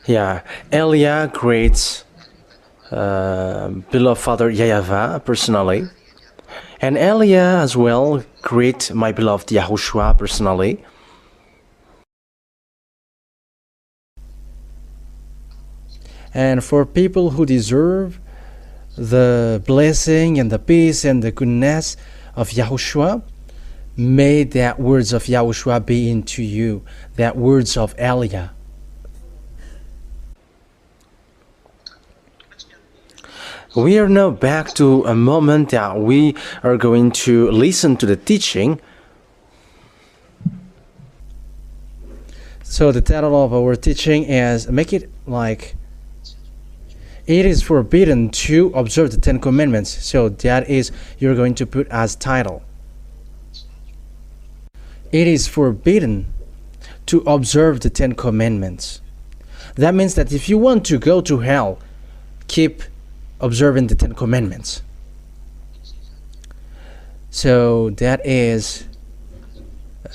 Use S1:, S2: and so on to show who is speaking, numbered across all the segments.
S1: Yeah, Elia greets beloved Father YAHVAH personally. And Elia as well greet my beloved YAHOSHUAH personally. And for people who deserve the blessing and the peace and the goodness of YAHOSHUAH, may that words of YAHOSHUAH be into you, that words of Elia. We are now back to a moment that we are going to listen to the teaching. So the title of our teaching is, make it like, it is forbidden to observe the 10 Commandments. So that is, you're going to put as title. It is forbidden to observe the 10 Commandments. That means that if you want to go to hell, keep observing the 10 Commandments. So that is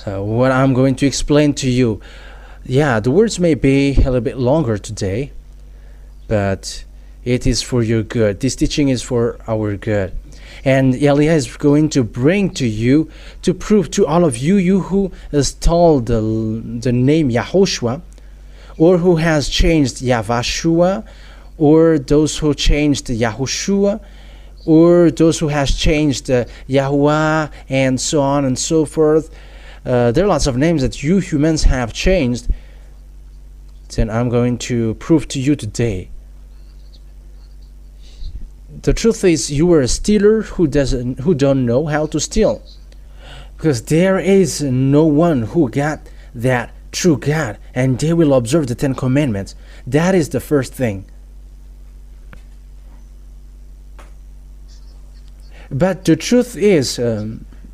S1: what I'm going to explain to you. Yeah, the words may be a little bit longer today, but it is for your good. This teaching is for our good. And Elia is going to bring to you, to prove to all of you, you who stole the name YAHOSHUAH, or who has changed YAHVAH, or those who changed YAHOSHUAH, or those who has changed YAHVAH, and so on and so forth. There are lots of names that you humans have changed. Then I'm going to prove to you today. The truth is, you are a stealer who don't know how to steal, because there is no one who got that true God, and they will observe the 10 Commandments. That is the first thing. But the truth is,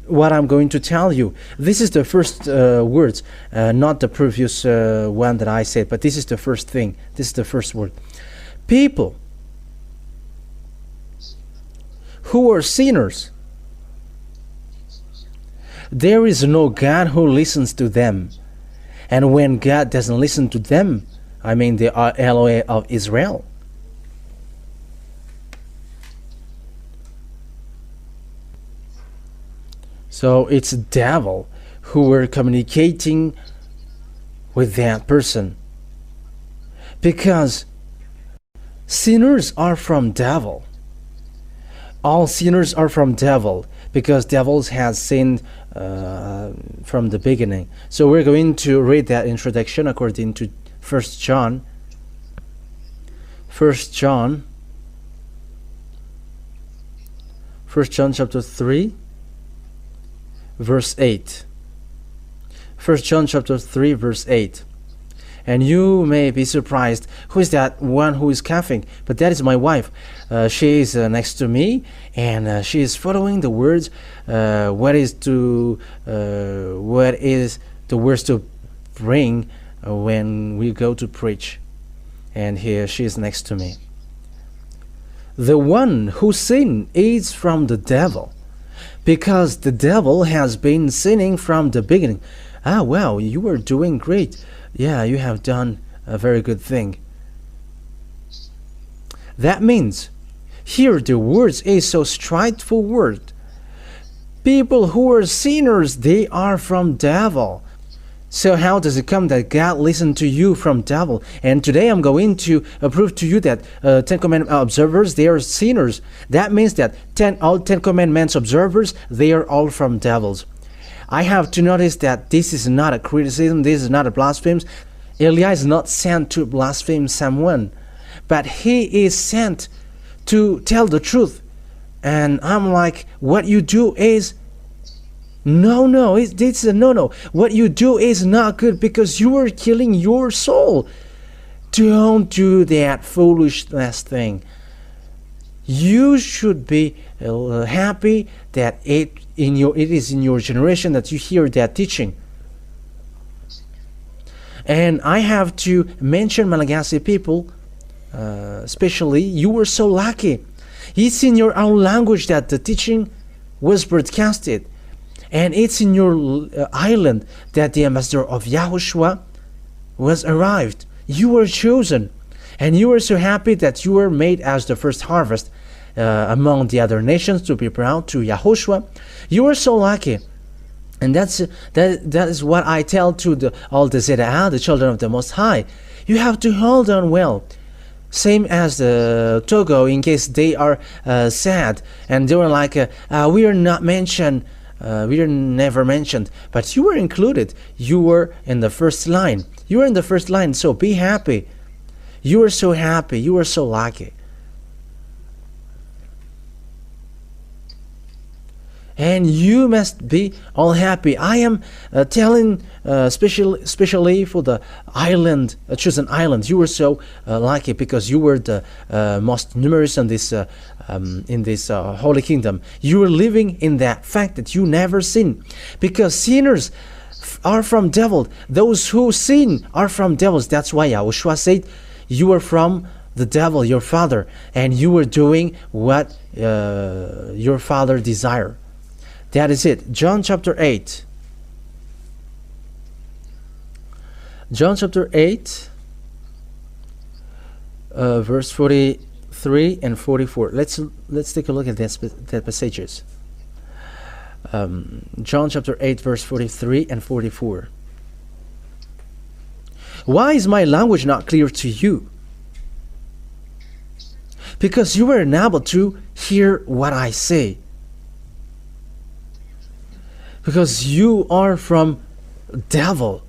S1: what I'm going to tell you, this is the first words, not the previous one that I said, but this is the first thing. This is the first word. People who are sinners, there is no God who listens to them. And when God doesn't listen to them, I mean the Elohim of Israel. So it's the devil who were communicating with that person. Because sinners are from devil. All sinners are from devil, because devils has sinned from the beginning. So we're going to read that introduction according to 1 John. 1 John chapter 3. Verse 8. 1 John chapter 3 verse 8. And you may be surprised, who is that one who is coughing? But that is my wife. She is next to me, and she is following the words. What is the words to bring when we go to preach? And here she is next to me. The one who sinned is from the devil, because the devil has been sinning from the beginning. Ah, wow, you are doing great. Yeah, you have done a very good thing. That means, here the words is so straightforward. People who are sinners, they are from devil. So how does it come that God listened to you from devil? And today I'm going to prove to you that 10 Commandment observers, they are sinners. That means that all 10 Commandments observers, they are all from devils. I have to notice that this is not a criticism, this is not a blasphemy. Elia is not sent to blaspheme someone, but he is sent to tell the truth. And I'm like, what you do is no, it's a no. What you do is not good, because you are killing your soul. Don't do that foolishness thing. You should be happy that it is in your generation that you hear that teaching. And I have to mention Malagasy people, especially, you were so lucky. It's in your own language that the teaching was broadcasted. And it's in your island that the ambassador of YAHOSHUAH was arrived. You were chosen. And you were so happy that you were made as the first harvest among the other nations to be brought to YAHOSHUAH. You were so lucky. And that is what I tell to all the Zeda'ah, the children of the Most High. You have to hold on well. Same as the Togo, in case they are sad and they were like, we are not mentioned, we are never mentioned, but you were included. You were in the first line. You were in the first line, so be happy. You are so happy. You are so lucky. And you must be all happy. I am telling especially for the island, chosen island. You were so lucky because you were the most numerous in this holy kingdom. You were living in that fact that you never sin, because sinners are from devil. Those who sin are from devils. That's why YAHOSHUAH said, you are from the devil, your father, and you were doing what your father desired. That is it. John chapter 8. John chapter 8, verse 43 and 44. Let's take a look at that passages. John chapter 8, verse 43 and 44. Why is my language not clear to you? Because you were unable to hear what I say. Because you are from devil,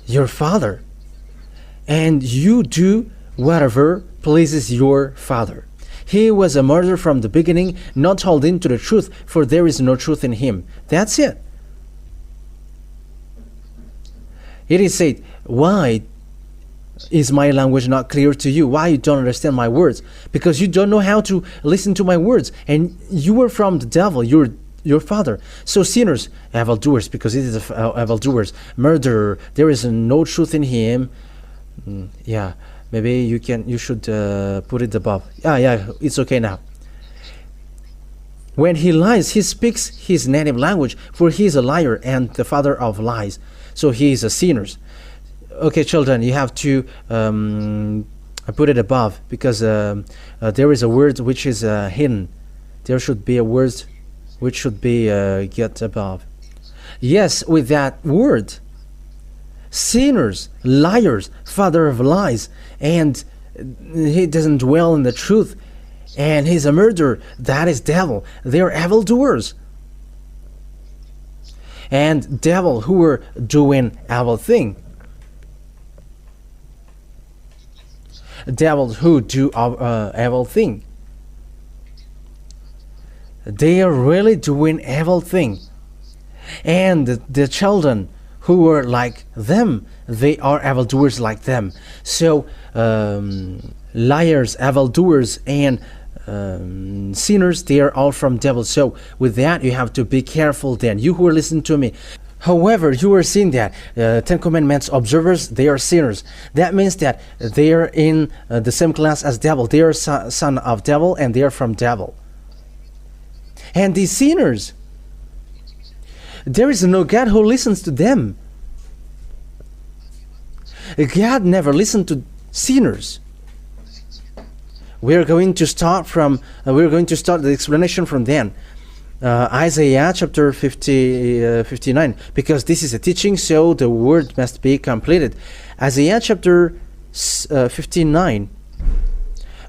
S1: your father, and you do whatever pleases your father. He was a murderer from the beginning, not holding to the truth, for there is no truth in him. That's it. It is said, why is my language not clear to you? Why you don't understand my words? Because you don't know how to listen to my words, and you were from the devil, your father. So sinners, evildoers, because it is evildoers, murderer, there is no truth in him. Yeah, maybe you should put it above. Yeah, it's okay now. When he lies, he speaks his native language, for he is a liar and the father of lies. So he is a sinner. Okay, children, you have to put it above, because there is a word which is hidden. There should be a word which should be get above. Yes, with that word, sinners, liars, father of lies, and he doesn't dwell in the truth, and he's a murderer. That is devil. They are evildoers, and devil who are doing evil thing. Devils who do evil thing. They are really doing evil thing. And the children who were like them, they are evildoers like them. So liars, evildoers, and sinners, they are all from devil. So with that, you have to be careful then, you who are listening to me. However, you are seeing that Ten Commandments observers, they are sinners. That means that they are in the same class as devil. They are son of devil, and they are from devil. And these sinners, there is no God who listens to them. God never listened to sinners. We're going to start the explanation from then. Isaiah chapter 59, because this is a teaching, so the word must be completed. Isaiah chapter 59,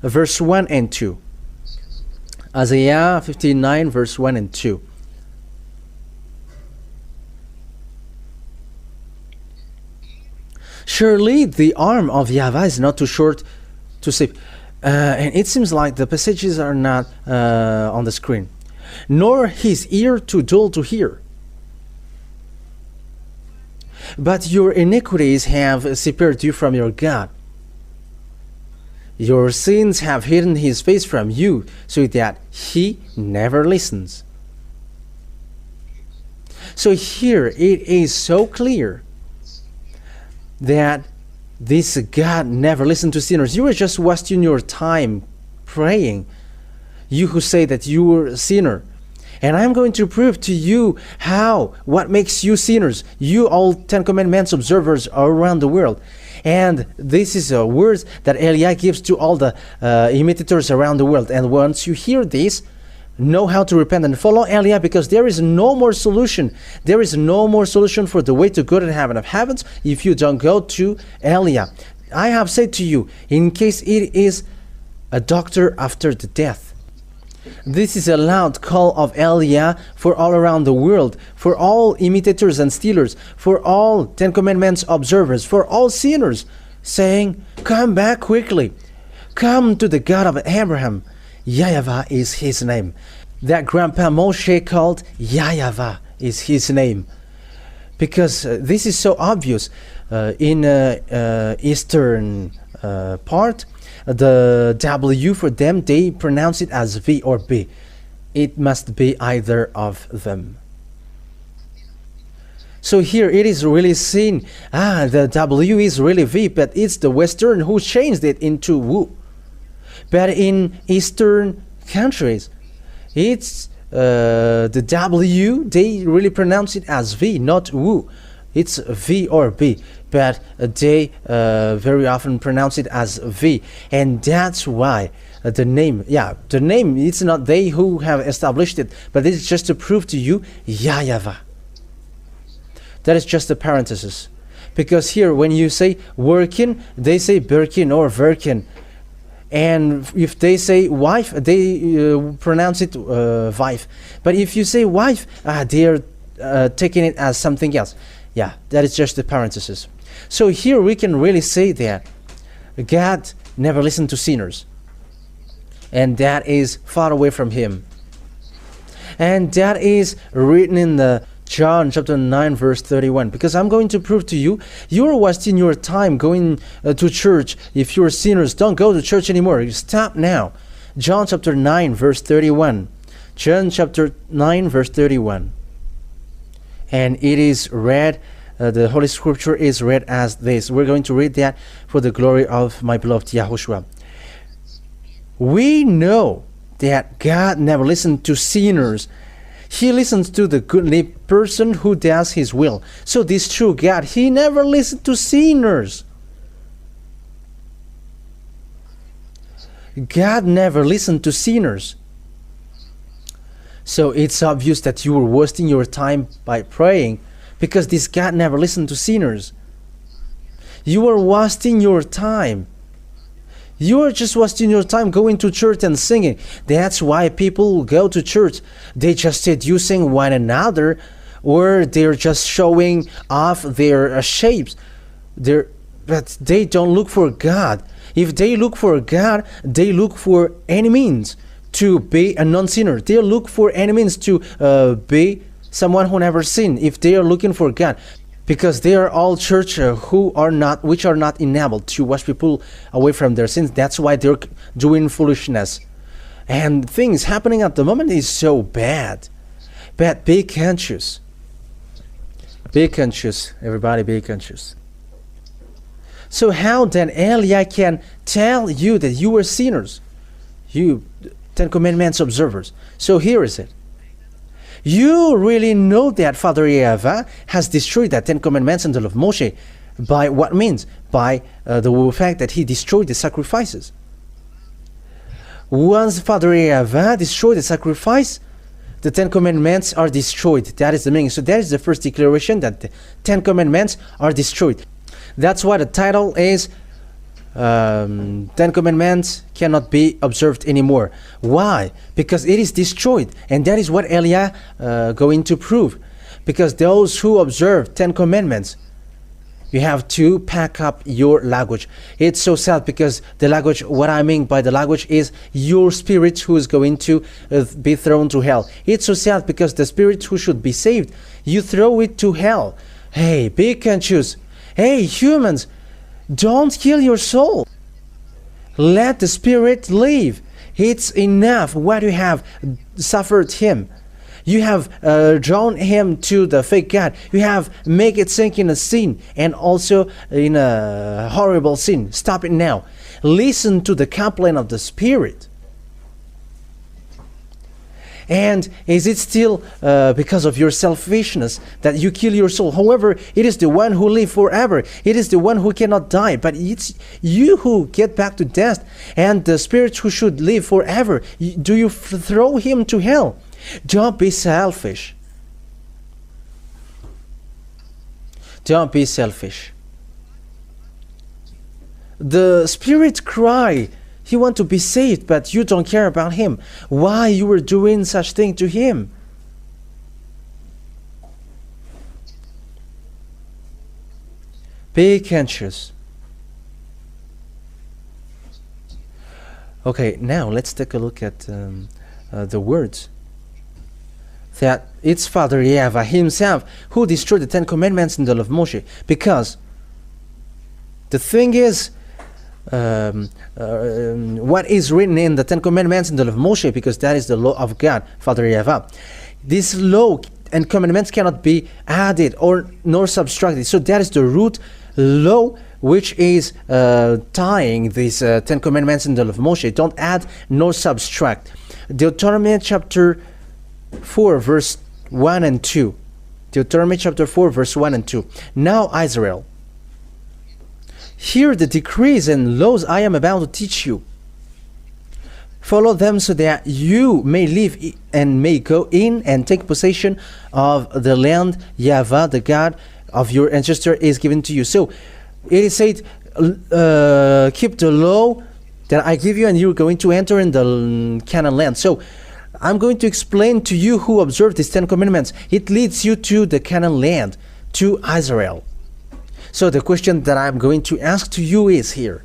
S1: verse 1 and 2. Isaiah 59, verse 1 and 2. Surely the arm of YAHVAH is not too short to save. And it seems like the passages are not on the screen. Nor his ear too dull to hear. But your iniquities have separated you from your God. Your sins have hidden his face from you, so that he never listens. So here it is so clear that this God never listened to sinners. You are just wasting your time praying. You who say that you are a sinner. And I'm going to prove to you what makes you sinners. You all Ten Commandments observers are around the world. And this is words that Elia gives to all the imitators around the world. And once you hear this, know how to repent and follow Elia, because there is no more solution. There is no more solution for the way to go to the heaven of heavens if you don't go to Elia. I have said to you, in case it is a doctor after the death. This is a loud call of Elia for all around the world, for all imitators and stealers, for all Ten Commandments observers, for all sinners, saying, come back quickly. Come to the God of Abraham. YAHVAH is his name. That Grandpa Moshe called YAHVAH is his name. Because this is so obvious. In Eastern part, the W for them, they pronounce it as V or B. It must be either of them. So here it is really seen, the W is really V, but it's the Western who changed it into W. But in Eastern countries, it's the W, they really pronounce it as V, not W. It's V or B, but they very often pronounce it as V. And that's why the name, it's not they who have established it, but it's just to prove to you, YAHVAH. That is just a parenthesis. Because here, when you say working, they say Birkin or Verkin. And if they say wife, they pronounce it wife. But if you say wife, they are taking it as something else. Yeah, that is just the parenthesis. So here we can really say that God never listened to sinners. And that is far away from him. And that is written in the John chapter 9 verse 31. Because I'm going to prove to you, you're wasting your time going to church. If you're sinners, don't go to church anymore. You stop now. John chapter 9 verse 31. John chapter 9 verse 31. And it is read, the Holy Scripture is read as this. We're going to read that for the glory of my beloved YAHOSHUAH. We know that God never listened to sinners. He listens to the godly person who does his will. So this true God, he never listened to sinners. God never listened to sinners. So it's obvious that you were wasting your time by praying, because this God never listened to sinners. You are wasting your time. You are just wasting your time going to church and singing. That's why people go to church. They just seducing one another, or they're just showing off their shapes. But they don't look for God. If they look for God, they look for any means to be a non-sinner. They look for any means to be someone who never sinned. If they are looking for God, because they are all church which are not enabled to wash people away from their sins. That's why they're doing foolishness. And things happening at the moment is so bad. But be conscious. Be conscious, everybody, be conscious. So how then Elia can tell you that you are sinners? You Ten Commandments observers. So here is it. You really know that Father YAHVAH has destroyed the Ten Commandments and the law of Moshe. By what means? By the fact that he destroyed the sacrifices. Once Father YAHVAH destroyed the sacrifice, the Ten Commandments are destroyed. That is the meaning. So that is the first declaration, that the Ten Commandments are destroyed. That's why the title is Ten Commandments cannot be observed anymore. Why? Because it is destroyed. And that is what Elia going to prove. Because those who observe Ten Commandments, you have to pack up your luggage. It's so sad, because the luggage, what I mean by the luggage is your spirit who is going to be thrown to hell. It's so sad, because the spirit who should be saved, you throw it to hell. Hey, pick and choose. Hey, humans, don't kill your soul. Let the spirit live. It's enough what you have suffered him. You have drawn him to the fake God. You have make it sink in a sin, and also in a horrible sin. Stop it now. Listen to the complaint of the spirit. And is it still because of your selfishness that you kill your soul? However, it is the one who lives forever. It is the one who cannot die. But it's you who get back to death, and the spirit who should live forever. Do you throw him to hell? Don't be selfish. Don't be selfish. The spirit cry, he want to be saved, but you don't care about him. Why you were doing such thing to him? Be conscious. Okay, now let's take a look at the words. That it's Father YAHVAH himself who destroyed the 10 Commandments in the law of Moshe. Because the thing is, what is written in the 10 Commandments in the law of Moshe, because that is the law of God, Father YAHVAH. This law and commandments cannot be added or nor subtracted. So that is the root law which is tying these 10 Commandments in the law of Moshe. Don't add nor subtract. Deuteronomy chapter 4 verse 1 and 2. Deuteronomy chapter 4 verse 1 and 2. Now Israel, hear the decrees and laws I am about to teach you. Follow them so that you may live and may go in and take possession of the land YAHVAH, the God of your ancestor, is given to you. So it is said, keep the law that I give you, and you're going to enter in the Canaan land. So I'm going to explain to you who observe these 10 commandments. It leads you to the Canaan land, to Israel. So the question that I'm going to ask to you is here.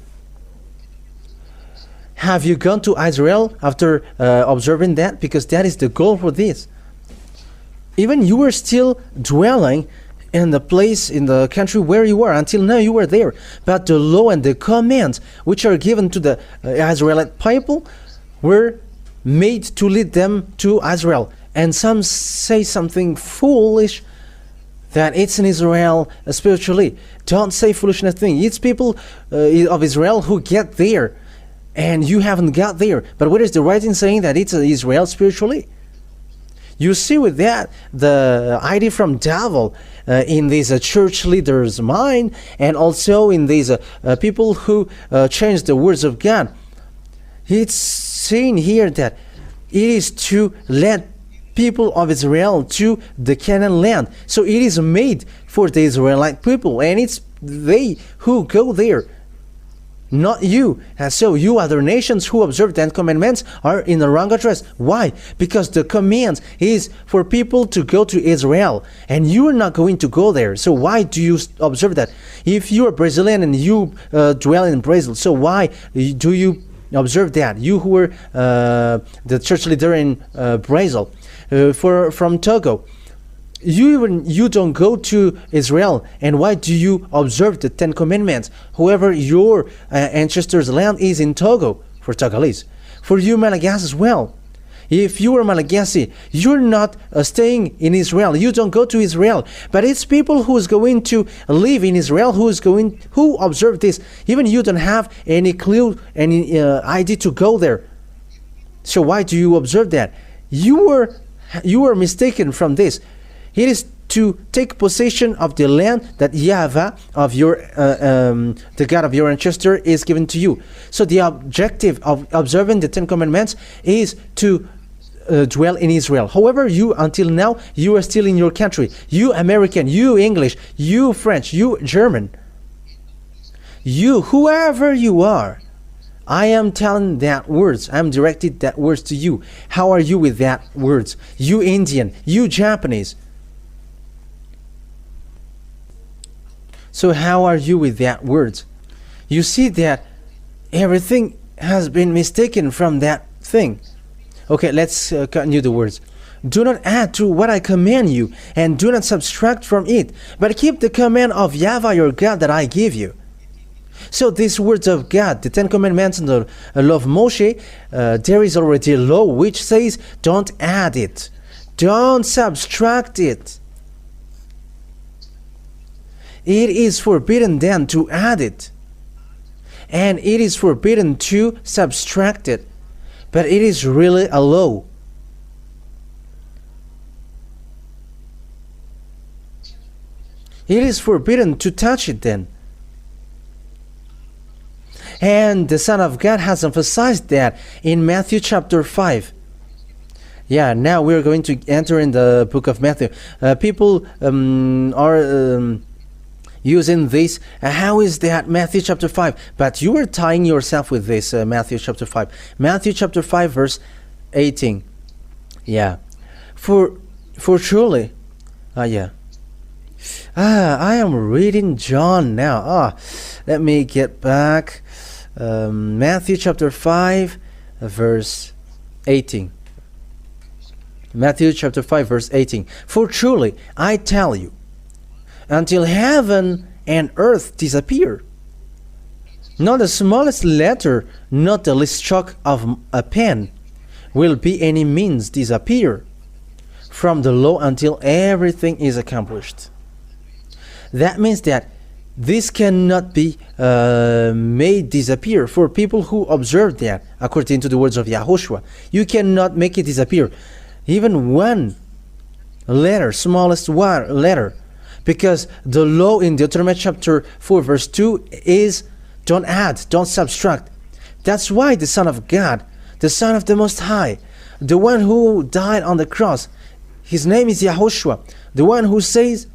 S1: Have you gone to Israel after observing that? Because that is the goal for this. Even you were still dwelling in the place, in the country where you were. Until now you were there. But the law and the commands which are given to the Israelite people were made to lead them to Israel. And some say something foolish, that it's in Israel spiritually. Don't say foolishness thing. It's people of Israel who get there, and you haven't got there. But what is the right in saying that it's Israel spiritually? You see with that the idea from devil in these church leaders' mind, and also in these people who change the words of God. It's saying here that it is to let people of Israel to the Canaan land. So it is made for the Israelite people, and it's they who go there, not you. And so you other nations who observe the 10 commandments are in the wrong address. Why? Because the command is for people to go to Israel, and you are not going to go there. So why do you observe that? If you are Brazilian and you dwell in Brazil, so why do you observe that? You who were the church leader in Brazil, from Togo, you don't go to Israel, and why do you observe the 10 commandments? Whoever your ancestors' land is in Togo, for Togolese, for you Malagasy as well. If you are Malagasy, you're not staying in Israel. You don't go to Israel, but it's people who is going to live in Israel who observe this. Even you don't have any clue, any idea to go there. So why do you observe that? You were mistaken from this. It is to take possession of the land that YAHVAH of your the God of your ancestor is given to you. So the objective of observing the 10 commandments is to dwell in Israel. However, you until now you are still in your country. You American, you English, you French, you German, you whoever you are. I am telling that words. I am directed that words to you. How are you with that words? You Indian, you Japanese. So how are you with that words? You see that everything has been mistaken from that thing. Okay, let's continue the words. Do not add to what I command you, and do not subtract from it, but keep the command of YAHVAH your God that I give you. So these words of God, the 10 commandments and the law of Moshe, there is already a law which says don't add it, don't subtract it. It is forbidden then to add it, and it is forbidden to subtract it, but it is really a law. It is forbidden to touch it then. And the Son of God has emphasized that in Matthew chapter 5. Yeah, now we're going to enter in the book of Matthew. People are using this. How is that Matthew chapter 5? But you are tying yourself with this Matthew chapter 5. Matthew chapter 5 verse 18. Yeah. For truly. I am reading John now. Let me get back. Matthew chapter 5 verse 18. Matthew chapter 5 verse 18. For truly I tell you, until heaven and earth disappear, not the smallest letter, not the least stroke of a pen will be any means disappear from the law until everything is accomplished. That means that this cannot be made disappear. For people who observe that, according to the words of YAHOSHUAH, you cannot make it disappear. Even one letter, smallest one letter. Because the law in Deuteronomy chapter 4 verse 2 is don't add, don't subtract. That's why the Son of God, the Son of the Most High, the one who died on the cross, his name is YAHOSHUAH, the one who says,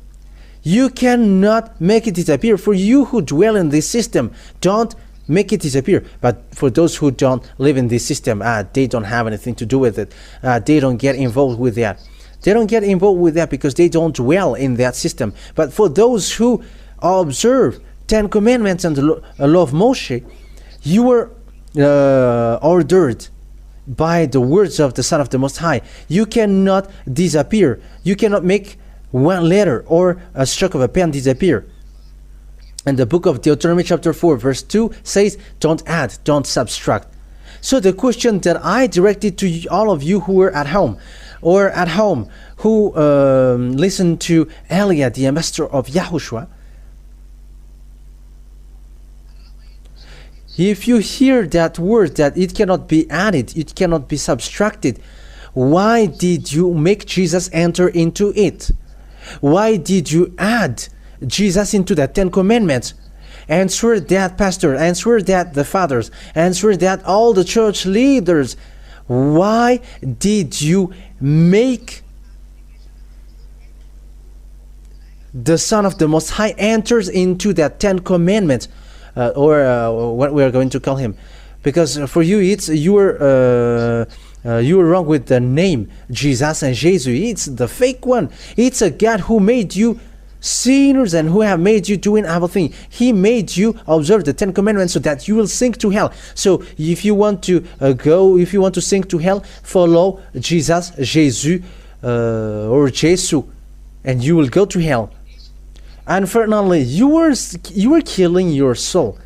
S1: you cannot make it disappear. For you who dwell in this system, don't make it disappear. But for those who don't live in this system, they don't have anything to do with it. They don't get involved with that. They don't get involved with that because they don't dwell in that system. But for those who observe 10 commandments and the law of Moshe, you were ordered by the words of the Son of the Most High. You cannot disappear. You cannot make one letter or a stroke of a pen disappear. And the book of Deuteronomy chapter 4 verse 2 says, don't add, don't subtract. So the question that I directed to all of you who were at home, or at home who listened to Elia, the ambassador of YAHOSHUAH, if you hear that word that it cannot be added, it cannot be subtracted, why did you make Jesus enter into it? Why did you add Jesus into the 10 commandments? Answer that, pastor. Answer that, the fathers. Answer that, all the church leaders. Why did you make the Son of the Most High enters into that 10 commandments, or what we are going to call him? Because for you, it's you were wrong with the name Jesus and Jesus. It's the fake one. It's a God who made you sinners and who have made you doing everything. He made you observe the 10 commandments so that you will sink to hell. So if you want to if you want to sink to hell, follow Jesus, or Jesus, and you will go to hell. Unfortunately, you were killing your soul.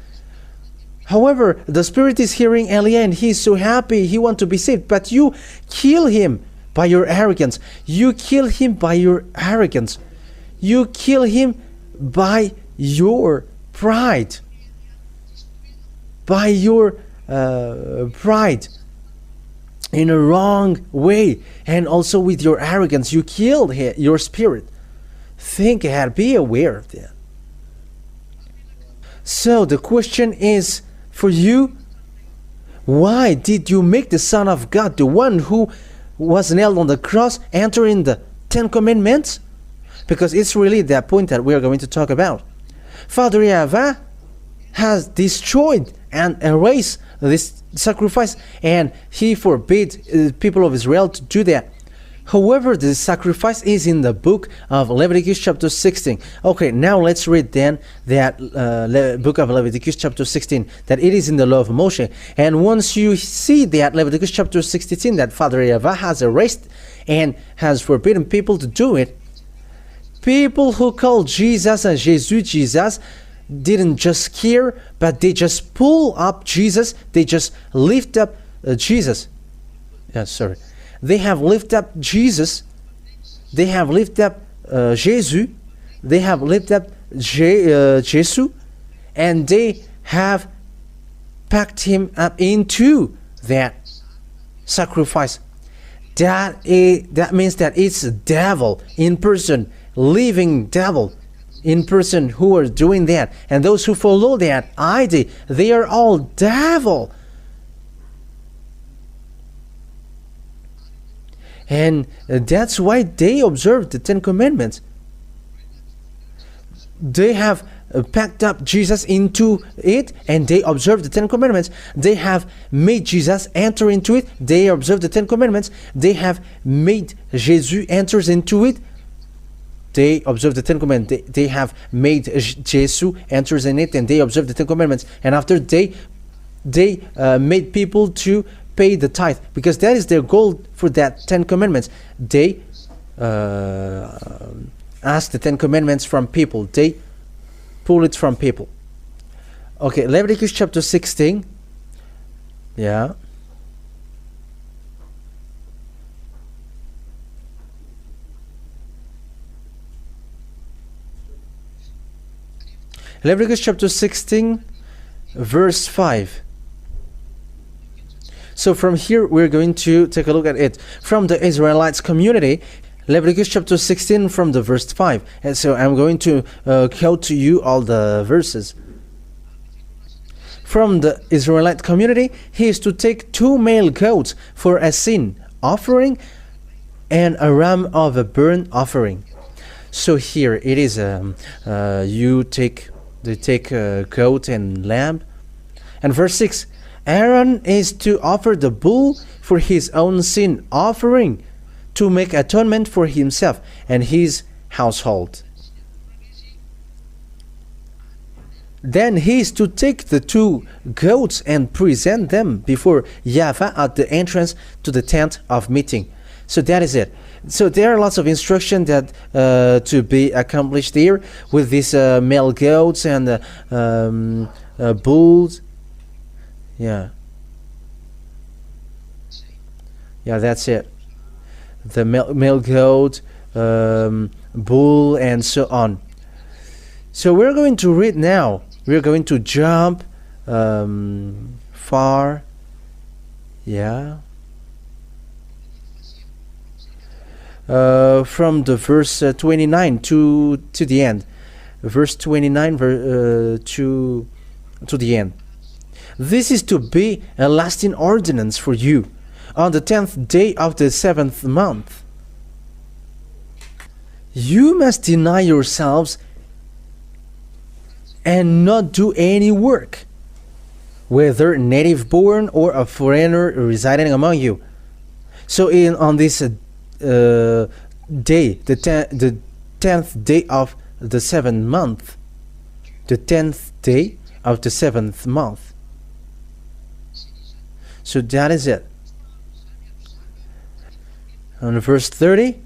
S1: However, the Spirit is hearing Elia and he is so happy, he wants to be saved, but you kill him by your arrogance. You kill him by your arrogance. You kill him by your pride. By your pride in a wrong way, and also with your arrogance, you killed your spirit. Think ahead, be aware of that. So the question is for you, why did you make the Son of God, the one who was nailed on the cross, enter in the 10 commandments? Because it's really that point that we are going to talk about. Father YAHVAH has destroyed and erased this sacrifice, and he forbid people of Israel to do that. However, the sacrifice is in the book of Leviticus chapter 16. Okay, now let's read then that book of Leviticus chapter 16, that it is in the law of Moshe. And once you see that Leviticus chapter 16, that Father YAHVAH has erased and has forbidden people to do it, people who call Jesus and Jesus didn't just care, but they just pull up Jesus. They just lift up Jesus. They have lifted up Jesus. They have lifted up Jesus. They have lifted up Jesus, and they have packed him up into that sacrifice. That means that it's a devil in person, living devil, in person who are doing that, and those who follow that idea, they are all devil. And that's why they observe the Ten Commandments. They have packed up Jesus into it, and they observe the Ten Commandments. They have made Jesus enter into it. They observe the Ten Commandments. They have made Jesus enters into it. They observe the Ten Commandments. They have made Jesus enters in it, and they observe the Ten Commandments. And after they made people to pay the tithe, because that is their goal for that Ten Commandments. They ask the Ten Commandments from people. They pull it from people. Okay, Leviticus chapter 16. Yeah. Leviticus chapter 16, verse 5. So from here, we're going to take a look at it. From the Israelites community, Leviticus chapter 16 from the verse 5. And so I'm going to quote to you all the verses. From the Israelite community, he is to take 2 male goats for a sin offering and a ram of a burnt offering. So here it is, they take a goat and lamb. And verse 6, Aaron is to offer the bull for his own sin offering, to make atonement for himself and his household. Then he is to take the 2 goats and present them before YAHVAH at the entrance to the tent of meeting. So that is it. So there are lots of instruction that to be accomplished here with these male goats and bulls. Yeah, that's it. The male goat, bull, and so on. So we're going to read now. We're going to jump far. Yeah. From the verse 29 to the end. Verse 29 to the end. This is to be a lasting ordinance for you on the 10th day of the 7th month. You must deny yourselves and not do any work, whether native born or a foreigner residing among you. So on this day, the 10th day of the 7th month, the 10th day of the 7th month. So that is it. On verse 30,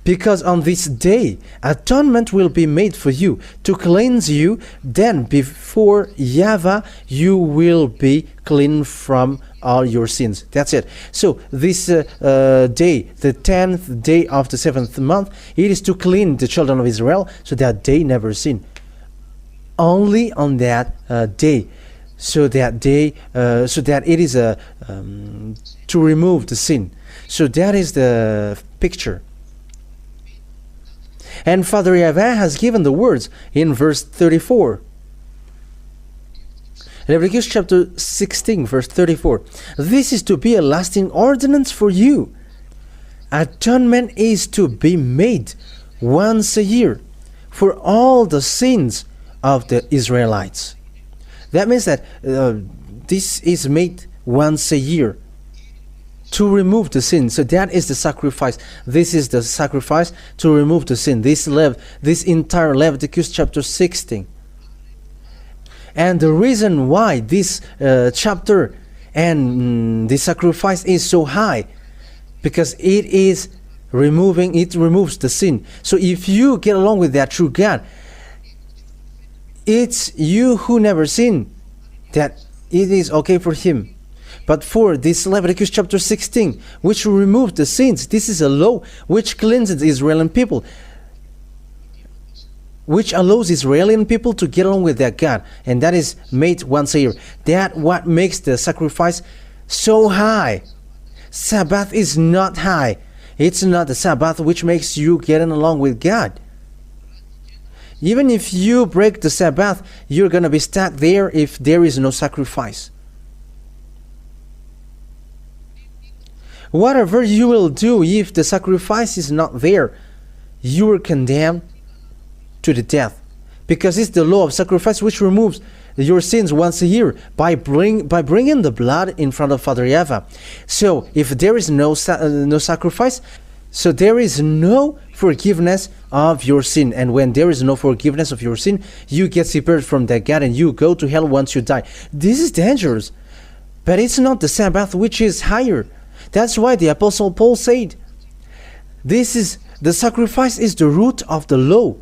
S1: because on this day atonement will be made for you to cleanse you, then before YAHVAH you will be clean from all your sins. That's it. So this day, the 10th day of the 7th month, it is to clean the children of Israel so that they never sin. Only on that day. So that it is to remove the sin. So that is the picture. And Father YAHVAH has given the words in verse 34. Leviticus chapter 16, verse 34. This is to be a lasting ordinance for you. Atonement is to be made once a year for all the sins of the Israelites. That means that this is made once a year to remove the sin. So that is the sacrifice. This is the sacrifice to remove the sin. This entire Leviticus chapter 16. And the reason why this chapter and the sacrifice is so high, because it removes the sin. So if you get along with that true God, it's you who never sin, that it is okay for him. But for this Leviticus chapter 16, which will remove the sins, this is a law which cleanses the Israeli people, which allows Israeli people to get along with their God, and that is made once a year. That what makes the sacrifice so high. Sabbath is not high. It's not the Sabbath which makes you getting along with God. Even if you break the Sabbath, you're going to be stuck there if there is no sacrifice. Whatever you will do, if the sacrifice is not there, you are condemned to the death. Because it's the law of sacrifice which removes your sins once a year by bringing the blood in front of Father YAHVAH. So if there is no sacrifice, so there is no forgiveness of your sin. And when there is no forgiveness of your sin, you get separated from that God and you go to hell once you die. This is dangerous. But it's not the Sabbath which is higher. That's why the Apostle Paul said, the sacrifice is the root of the law.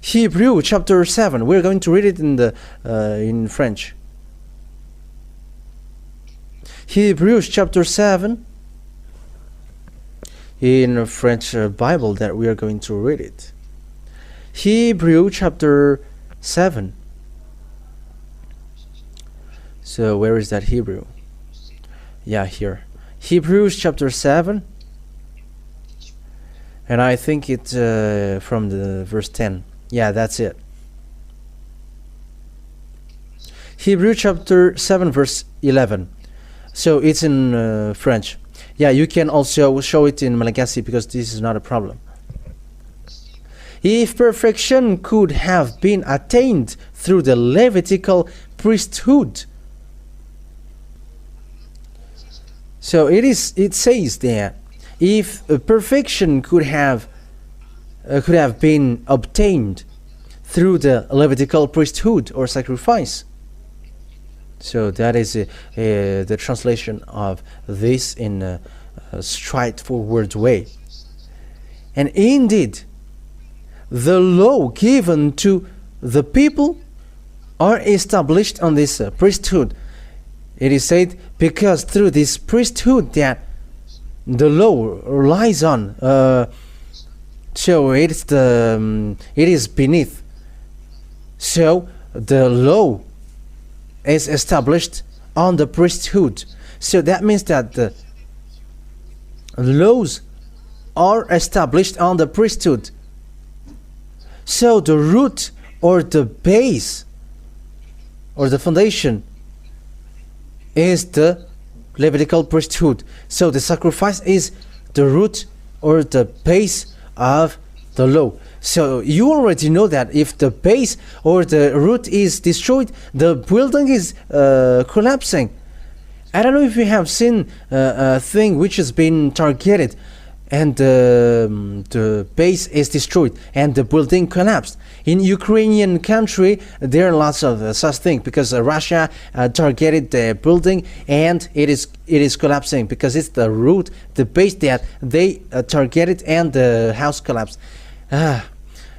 S1: Hebrews chapter 7. We're going to read it in French. Hebrews chapter 7. In a French Bible that we are going to read it. Hebrews chapter 7. So where is that Hebrew? Yeah, here. Hebrews chapter 7. And I think it's from the verse 10. Yeah, that's it. Hebrews chapter 7 verse 11. So it's in French. Yeah, you can also show it in Malagasy because this is not a problem. If perfection could have been attained through the Levitical priesthood. So it says that if perfection could have been obtained through the Levitical priesthood or sacrifice. So that is the translation of this in a straightforward way. And indeed, the law given to the people are established on this priesthood. It is said because through this priesthood that the law relies on. So it is beneath. So the law is established on the priesthood. So that means that the laws are established on the priesthood. So the root or the base or the foundation is the Levitical priesthood. So the sacrifice is the root or the base of the law. So you already know that if the base or the root is destroyed, the building is collapsing. I don't know if you have seen a thing which has been targeted and the base is destroyed and the building collapsed. In Ukrainian country, there are lots of such things because Russia targeted the building and it is collapsing because it's the root, the base that they targeted and the house collapsed.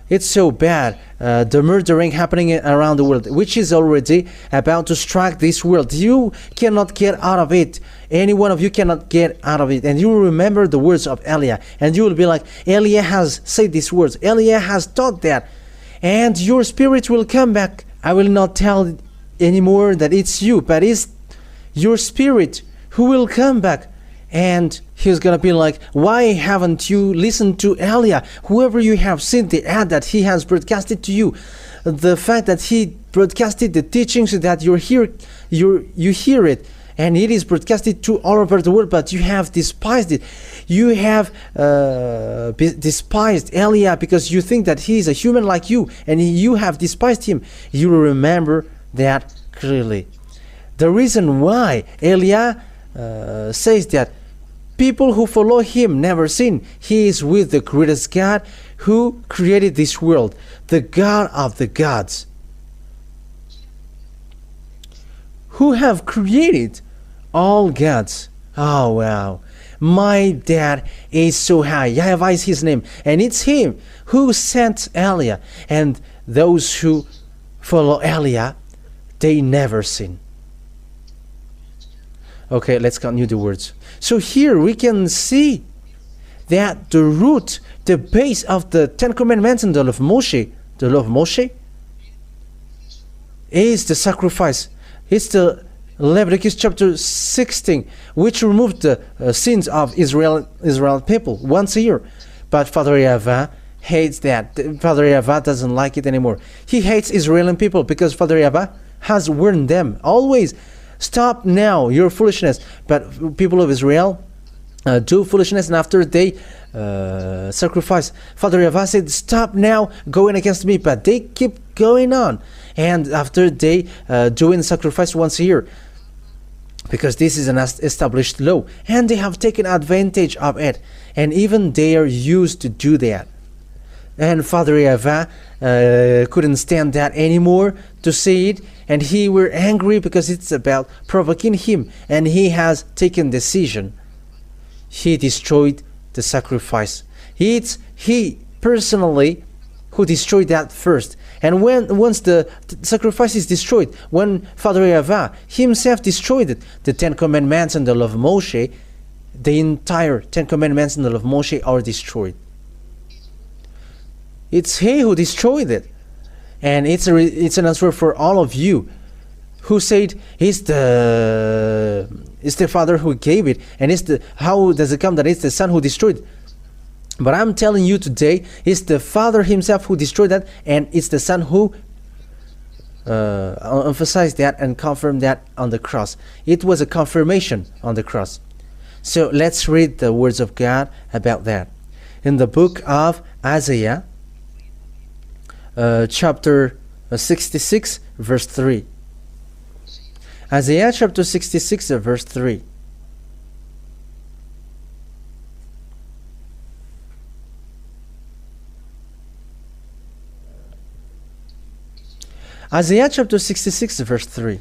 S1: It's so bad, the murdering happening around the world, which is already about to strike this world. You cannot get out of it. Any one of you cannot get out of it. And you will remember the words of Eliah. And you will be like, Eliah has said these words. Eliah has taught that. And your spirit will come back. I will not tell anymore that it's you, but it's your spirit who will come back. And he's going to be like, why haven't you listened to Eliah? Whoever you have seen the ad that he has broadcasted to you, the fact that he broadcasted the teachings so that you hear it, and it is broadcasted to all over the world, but you have despised it. You have despised Eliah because you think that he is a human like you, and you have despised him. You will remember that clearly. The reason why Eliah says that people who follow him never sin. He is with the greatest God who created this world, the God of the gods, who have created all gods. Oh wow, my dad is so high. YAHVAH is his name, and it's him who sent Eliah, and those who follow Eliah, they never sin. Okay, let's continue the words. So here we can see that the root, the base of the Ten Commandments and the law of Moshe, is the sacrifice. It's the Leviticus chapter 16, which removed the sins of Israel people once a year. But Father YAHVAH, hates that. Father YAHVAH doesn't like it anymore. He hates Israeli people because Father YAHVAH has warned them always, stop now your foolishness. But people of Israel do foolishness, and after they sacrifice, Father YAHVAH said, stop now going against me, but they keep going on. And after they doing sacrifice once a year, because this is an established law, and they have taken advantage of it, and even they are used to do that. And Father YAHVAH couldn't stand that anymore to see it, and he were angry because it's about provoking him, and he has taken decision. He destroyed the sacrifice. It's he personally who destroyed that first. And once the sacrifice is destroyed, when Father YAHVAH himself destroyed it, the 10 Commandments and the law of Moshe, the entire 10 Commandments and the law of Moshe are destroyed. It's he who destroyed it. And it's an answer for all of you who said it's the Father who gave it, and how does it come that it's the Son who destroyed it? But I'm telling you today, it's the Father himself who destroyed that, and it's the Son who emphasized that and confirmed that on the cross. It was a confirmation on the cross. So let's read the words of God about that. In the book of Isaiah, chapter 66, verse 3. Isaiah chapter 66, verse 3. Isaiah chapter 66, verse 3.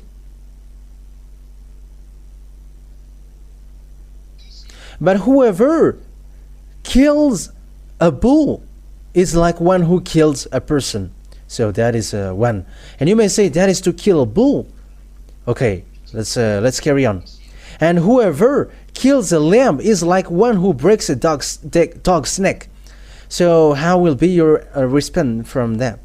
S1: But whoever kills a bull is like one who kills a person. So that is one. And you may say that is to kill a bull. Okay, let's carry on. And whoever kills a lamb is like one who breaks a dog's neck. So how will be your response from that?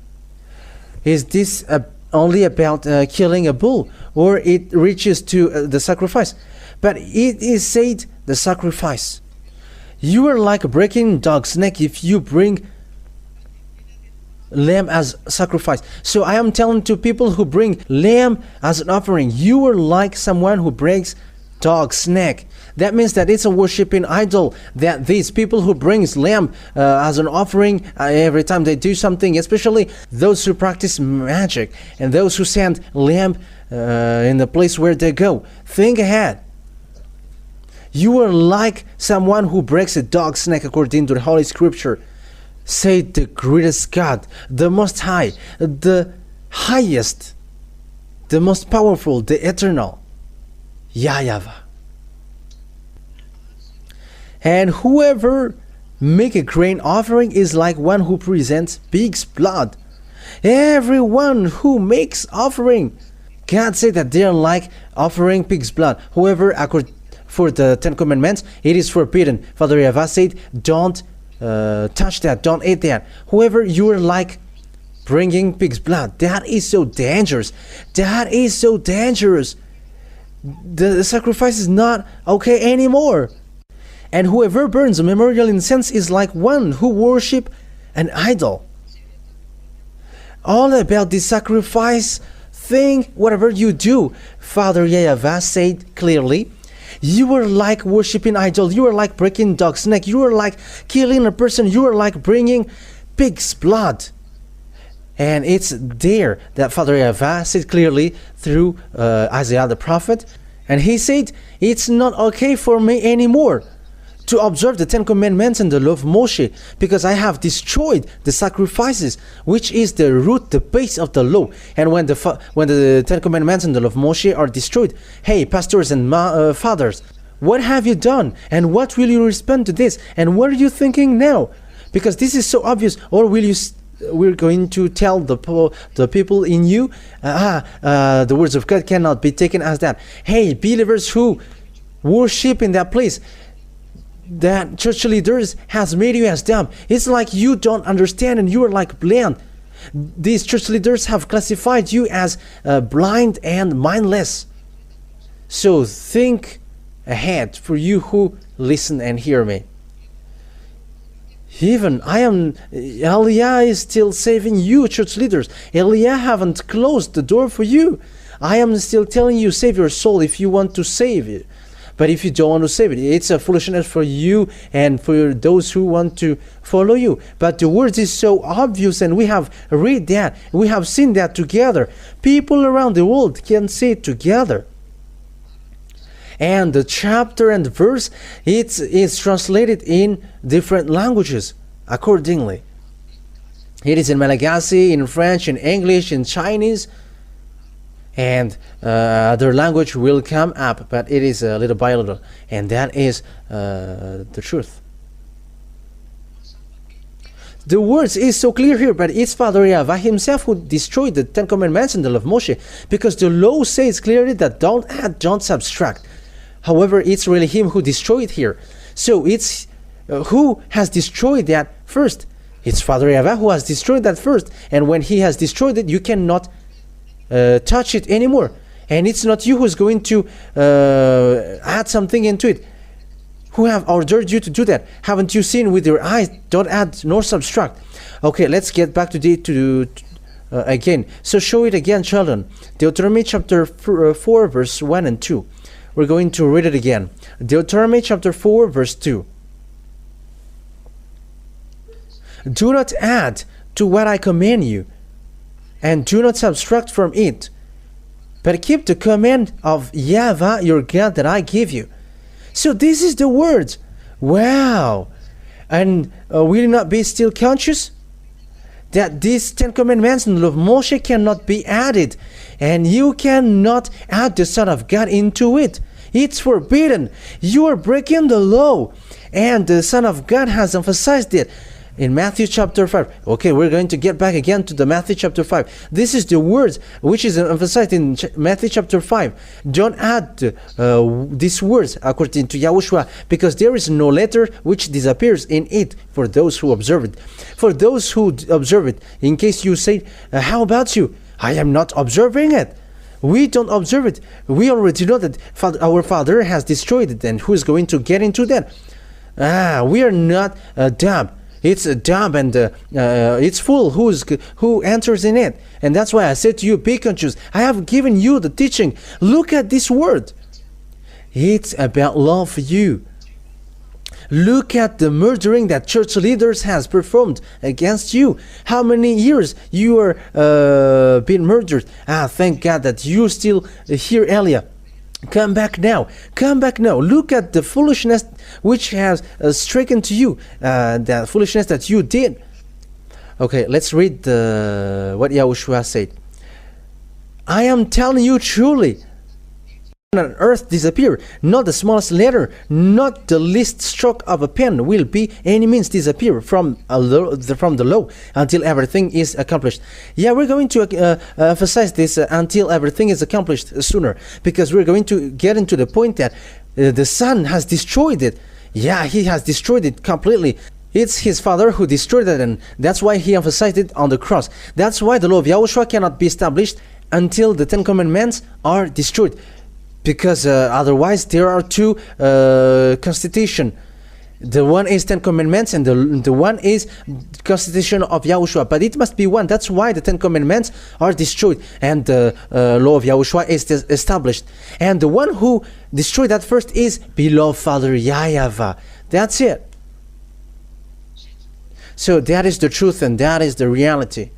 S1: Is this only about killing a bull, or it reaches to the sacrifice? But it is said the sacrifice. You are like breaking dog's neck if you bring lamb as sacrifice. So I am telling to people who bring lamb as an offering, you are like someone who breaks dog's neck. That means that it's a worshiping idol, that these people who brings lamb as an offering every time they do something, especially those who practice magic and those who send lamb in the place where they go. Think ahead. You are like someone who breaks a dog's neck according to the Holy Scripture. Say the greatest God, the Most High, the highest, the most powerful, the eternal, YAHVAH. And whoever make a grain offering is like one who presents pig's blood. Everyone who makes offering, God said that they are like offering pig's blood. Whoever, for the 10 Commandments, it is forbidden. Father YAHVAH said, don't touch that, don't eat that. Whoever, you are like bringing pig's blood. That is so dangerous. That is so dangerous. The sacrifice is not okay anymore. And whoever burns a memorial incense is like one who worship an idol. All about the sacrifice thing, whatever you do, Father YAHVAH said clearly, you are like worshiping idol, you are like breaking dog's neck, you are like killing a person, you are like bringing pig's blood. And it's there that Father YAHVAH said clearly through Isaiah the prophet. And he said, it's not okay for me anymore to observe the 10 Commandments and the law of Moshe, because I have destroyed the sacrifices, which is the root, the base of the law. And when the 10 Commandments and the law of Moshe are destroyed, hey, pastors and fathers, what have you done? And what will you respond to this? And what are you thinking now? Because this is so obvious. Or will you? We're going to tell the people in you, the words of God cannot be taken as that. Hey, believers who worship in that place, that church leaders has made you as dumb. It's like you don't understand and you are like blind. These church leaders have classified you as blind and mindless. So think ahead for you who listen and hear me. Even Eliah is still saving you, church leaders. Eliah haven't closed the door for you. I am still telling you, save your soul if you want to save it. But if you don't want to save it, it's a foolishness for you and for those who want to follow you. But the words is so obvious, and we have read that, we have seen that together. People around the world can say it together. And the chapter and verse, it's translated in different languages accordingly. It is in Malagasy, in French, in English, in Chinese, and other language will come up, but it is little by little, and that is the truth. The words is so clear here, but it's Father YAHVAH himself who destroyed the 10 Commandments in the law of Moshe, because the law says clearly that don't add, don't subtract. However, it's really him who destroyed here. So it's who has destroyed that first? It's Father YAHVAH who has destroyed that first, and when he has destroyed it, you cannot touch it anymore, and it's not you who's going to add something into it. Who have ordered you to do that? Haven't you seen with your eyes? Don't add nor subtract. Okay, let's get back to again. So show it again, children. Deuteronomy chapter 4 verse 1 and 2. We're going to read it again. Deuteronomy chapter 4 verse 2. Do not add to what I command you, and do not subtract from it, but keep the command of YAHVAH your God that I give you. So this is the words. Wow. And will you not be still conscious that these 10 commandments in the law of Moshe cannot be added, and you cannot add the Son of God into it? It's forbidden. You are breaking the law, and the Son of God has emphasized it in Matthew chapter 5. Okay, we're going to get back again to the Matthew chapter 5. This is the words which is emphasized in Matthew chapter 5. Don't add these words according to YAHOSHUAH, because there is no letter which disappears in it for those who observe it. For those who observe it, in case you say, how about you? I am not observing it. We don't observe it. We already know that our Father has destroyed it, and who is going to get into that? We are not dumb. It's a dumb, and it's full who enters in it. And that's why I said to you, be conscious. I have given you the teaching. Look at this word. It's about love for you. Look at the murdering that church leaders has performed against you. How many years you are being murdered? Thank God that you still here, Elia. Come back now. Come back now. Look at the foolishness which has stricken to you. The foolishness that you did. Okay, let's read what YAHOSHUAH said. I am telling you truly, on earth disappear, not the smallest letter, not the least stroke of a pen will be any means disappear from the law until everything is accomplished. Yeah, we're going to emphasize this until everything is accomplished sooner, because we're going to get into the point that the Son has destroyed it. Yeah, he has destroyed it completely. It's his Father who destroyed it, and that's why he emphasized it on the cross. That's why the law of YAHOSHUAH cannot be established until the 10 Commandments are destroyed. Because otherwise there are two constitutions. The one is 10 Commandments, and the one is Constitution of YAHOSHUAH. But it must be one. That's why the 10 Commandments are destroyed, and the law of YAHOSHUAH is established. And the one who destroyed that first is beloved Father YAHVAH. That's it. So that is the truth, and that is the reality.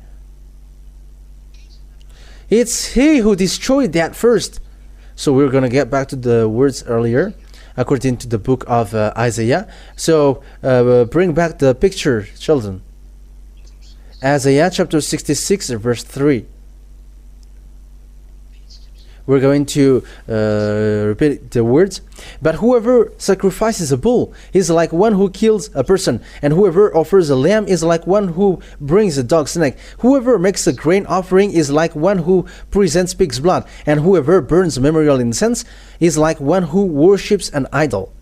S1: It's he who destroyed that first. So we're going to get back to the words earlier, according to the book of Isaiah. So bring back the picture, children. Isaiah chapter 66, verse 3. We're going to repeat the words. But whoever sacrifices a bull is like one who kills a person, and whoever offers a lamb is like one who brings a dog's neck. Whoever makes a grain offering is like one who presents pig's blood, and whoever burns memorial incense is like one who worships an idol.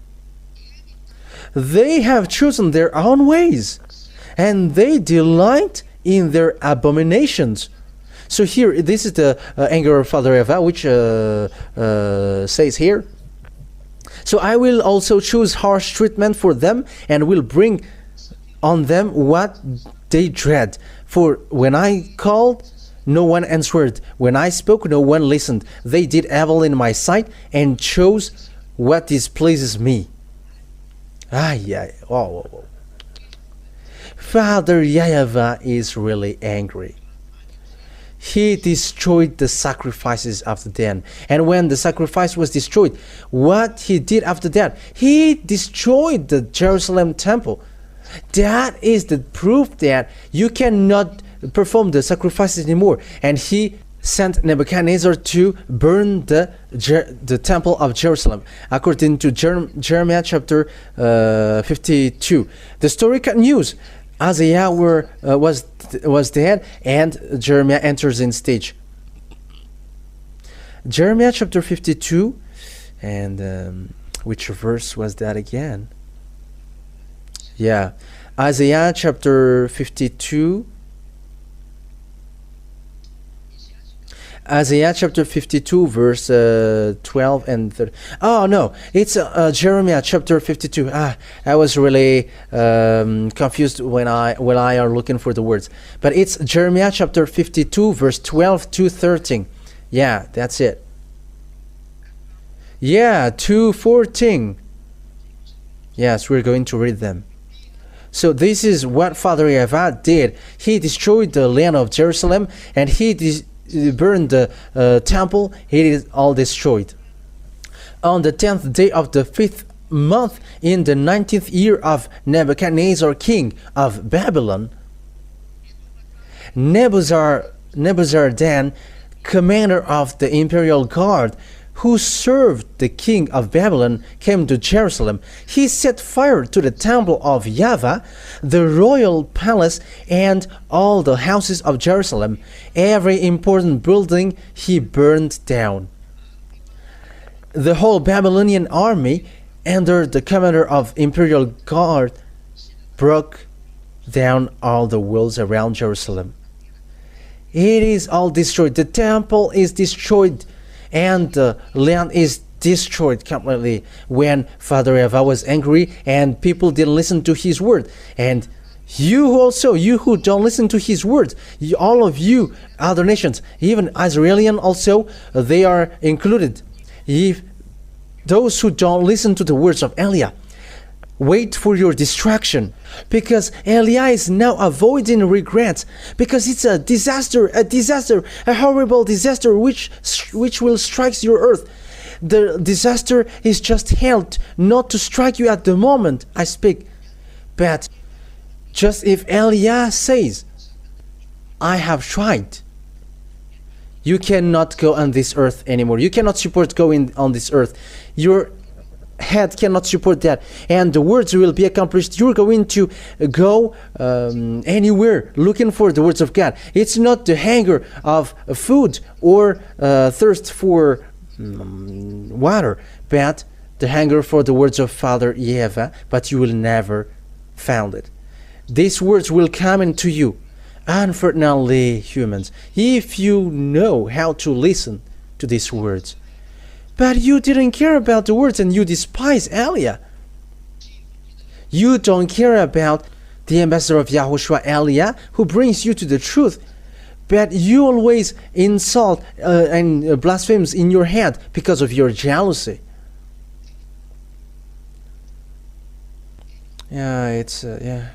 S1: They have chosen their own ways, and they delight in their abominations. So here, this is the anger of Father YAHVAH, which says here, so I will also choose harsh treatment for them, and will bring on them what they dread. For when I called, no one answered. When I spoke, no one listened. They did evil in my sight and chose what displeases me. Yeah. Oh. Father YAHVAH is really angry. He destroyed the sacrifices after then. And when the sacrifice was destroyed, what he did after that? He destroyed the Jerusalem temple. That is the proof that you cannot perform the sacrifices anymore. And he sent Nebuchadnezzar to burn the temple of Jerusalem, according to Jeremiah chapter 52. The story continues. Isaiah was dead, and Jeremiah enters in stage. Jeremiah chapter 52, and which verse was that again? Yeah, Isaiah chapter 52. Isaiah chapter 52 verse 12 and 13. Oh no, it's Jeremiah chapter 52. I was really confused when I are looking for the words, but it's Jeremiah chapter 52 verse 12 to 13. Yeah, that's it. Yeah, 2:14. Yes, we're going to read them. So this is what Father YAHVAH did. He destroyed the land of Jerusalem, and he burned the temple. It is all destroyed. On the 10th day of the 5th month, in the 19th year of Nebuchadnezzar, king of Babylon, Nebuzaradan, commander of the imperial guard, who served the king of Babylon, came to Jerusalem. He set fire to the temple of YAHVAH, the royal palace, and all the houses of Jerusalem. Every important building he burned down. The whole Babylonian army, under the commander of imperial guard, broke down all the walls around Jerusalem. It is all destroyed. The temple is destroyed, and the land is destroyed completely. When Father YAHVAH was angry and people didn't listen to his word, and you also, you who don't listen to his words, all of you other nations, even Israelian also, they are included. If those who don't listen to the words of Eliah, wait for your destruction, because Eliah is now avoiding regrets, because it's a disaster, a horrible disaster which will strike your earth. The disaster is just held not to strike you at the moment I speak, but just if Eliah says, I have tried, you cannot go on this earth anymore. You cannot support going on this earth. Your head cannot support that, and the words will be accomplished. You're going to go anywhere looking for the words of God. It's not the hunger of food or thirst for water, but the hunger for the words of Father YAHVAH, but you will never find it. These words will come into you. Unfortunately, humans, if you know how to listen to these words, but you didn't care about the words and you despise Eliah. You don't care about the ambassador of YAHOSHUAH, Eliah, who brings you to the truth. But you always insult and blasphemes in your head because of your jealousy. Yeah, it's yeah.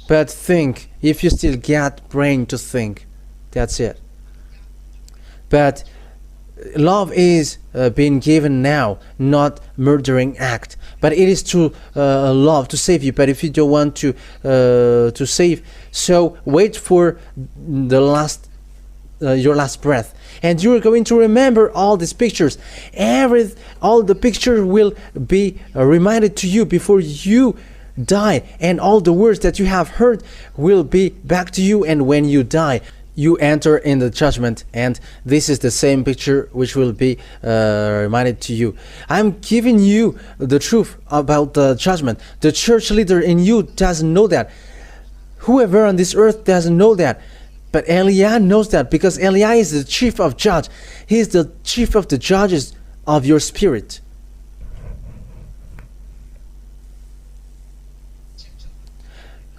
S1: But think, if you still got brain to think, that's it. But love is being given now, not murdering act. But it is to love, to save you. But if you don't want to save, so wait for the last, your last breath, and you are going to remember all these pictures. All the pictures will be reminded to you before you die, and all the words that you have heard will be back to you. And when you die, you enter in the judgment, and this is the same picture which will be reminded to you. I'm giving you the truth about the judgment. The church leader in you doesn't know that. Whoever on this earth doesn't know that. But Eliah knows that, because Eliah is the chief of judge. He is the chief of the judges of your spirit.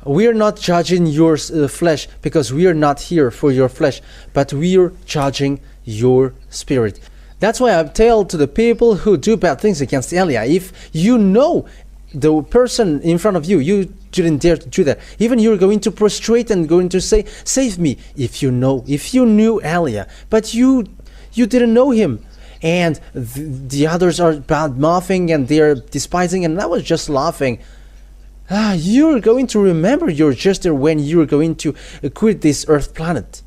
S1: We are not judging your flesh, because we are not here for your flesh, but we are judging your spirit. That's why I tell to the people who do bad things against Eliah, if you know the person in front of you, you didn't dare to do that. Even you're going to prostrate and going to say, save me, if you knew Eliah, but you didn't know him. And the others are bad mouthing and they're despising, and I was just laughing. You're going to remember your gesture when you're going to quit this earth planet.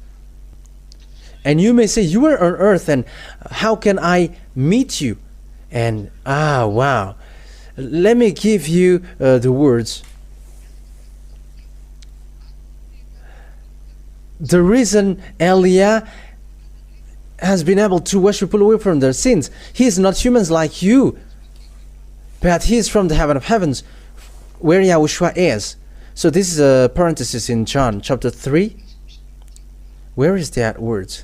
S1: And you may say, you were on earth, and how can I meet you? And wow. Let me give you the words. The reason Eliah has been able to wash people away from their sins, he is not humans like you, but he is from the heaven of heavens, where YAHOSHUAH is. So this is a parenthesis in John chapter 3. Where is that word?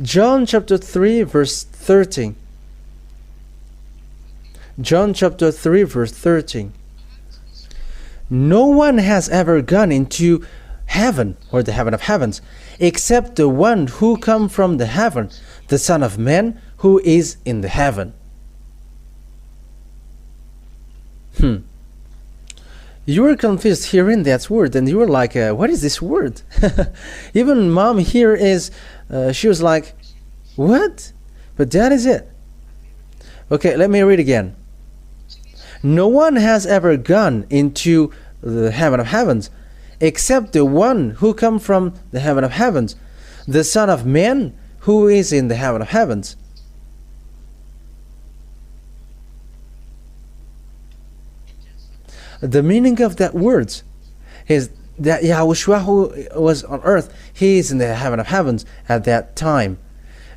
S1: John chapter 3 verse 13. John chapter 3 verse 13. No one has ever gone into heaven, or the heaven of heavens, except the one who come from the heaven, the Son of Man, who is in the heaven. You were confused hearing that word, and you were like, what is this word? Even mom here is, she was like, what? But that is it. Okay, let me read again. No one has ever gone into the heaven of heavens, except the one who come from the heaven of heavens, the Son of Man, who is in the heaven of heavens. The meaning of that word is that YAHOSHUAH, who was on earth, he is in the heaven of heavens at that time.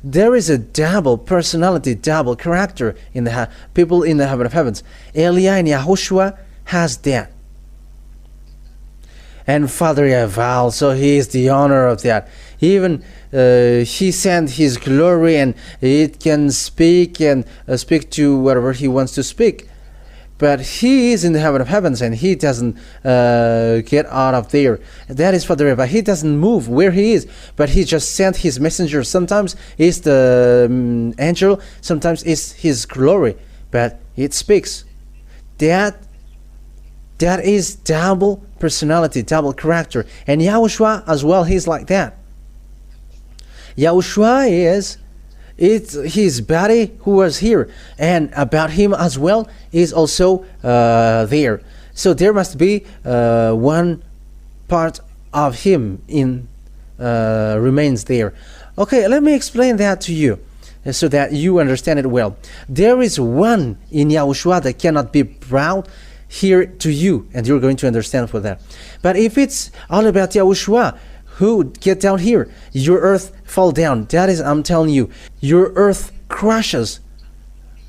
S1: There is a double personality, double character in the people in the heaven of heavens. Eliah and YAHOSHUAH has that. And Father YAHVAH, so he is the honor of that. Even he sent his glory, and it can speak and speak to whatever he wants to speak. But he is in the heaven of heavens, and he doesn't get out of there. That is Father YAHVAH. He doesn't move where he is, but he just sent his messenger. Sometimes it's the angel, sometimes it's his glory, but it speaks. That is double personality, double character. And YAHOSHUAH as well, he's like that. YAHOSHUAH is his body who was here, and about him as well is also there. So there must be one part of him remains there. Okay, let me explain that to you so that you understand it well. There is one in YAHOSHUAH that cannot be brought here to you, and you're going to understand for that. But if it's all about YAHOSHUAH, who get down here, your earth fall down. That is, I'm telling you, your earth crashes,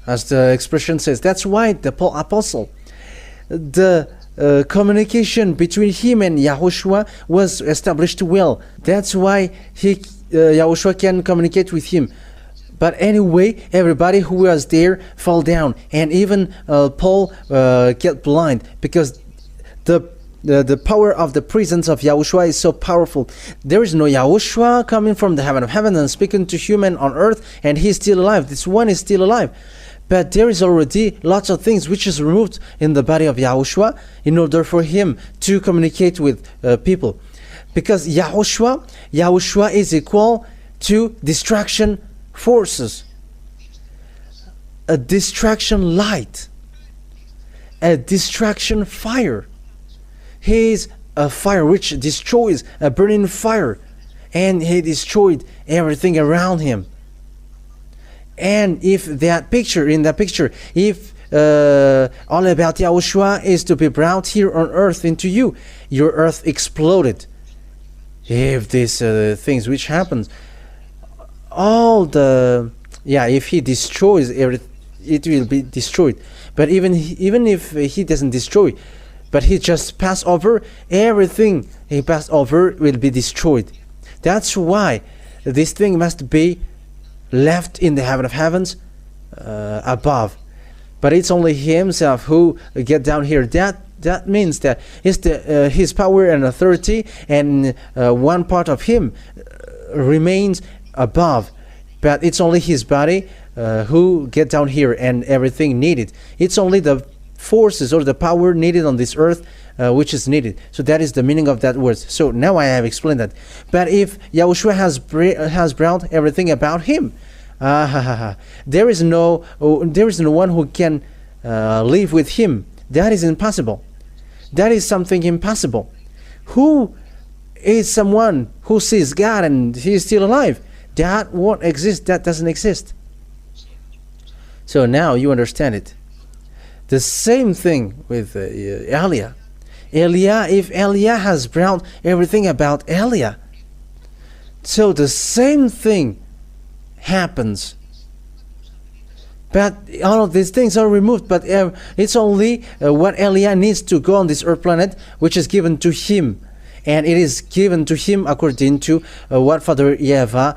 S1: as the expression says. That's why the apostle, the communication between him and YAHOSHUAH was established well. That's why YAHOSHUAH can communicate with him. But anyway, everybody who was there fall down, and even Paul get blind, because the power of the presence of YAHOSHUAH is so powerful. There is no YAHOSHUAH coming from the heaven of heaven and speaking to human on earth, and he's still alive. This one is still alive. But there is already lots of things which is removed in the body of YAHOSHUAH in order for him to communicate with people. Because YAHOSHUAH is equal to distraction forces, a distraction light, a distraction fire. He is a fire which destroys, a burning fire, and he destroyed everything around him. And if in that picture, if all about YAHOSHUAH is to be brought here on earth into you, your earth exploded. If these things which happens, if he destroys everything, it will be destroyed. But even if he doesn't destroy, but he just passed over. Everything he passed over will be destroyed. That's why this thing must be left in the heaven of heavens above. But it's only himself who get down here. That means that it's his power and authority, and one part of him remains above. But it's only his body who get down here, and everything needed. It's only the forces or the power needed on this earth which is needed. So that is the meaning of that word. So now I have explained that. But if Yahushua has brought everything about him, there is no one who can live with him. That is impossible. That is something impossible. Who is someone who sees God and he is still alive? That won't exist. That doesn't exist. So now you understand it. The same thing with Elia. If Elia has brought everything about Elia, so the same thing happens. But all of these things are removed, but it's only what Elia needs to go on this earth planet, which is given to him. And it is given to him according to what Father YAHVAH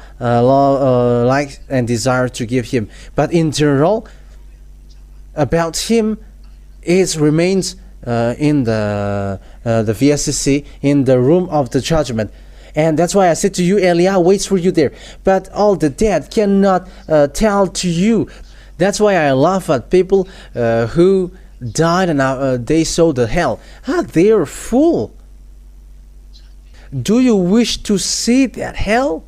S1: likes and desires to give him. But in general, about him, it remains in the VSCC, in the room of the judgment. And that's why I said to you, Elia waits for you there. But all the dead cannot tell to you. That's why I laugh at people who died and they saw the hell. They're full. Do you wish to see that hell?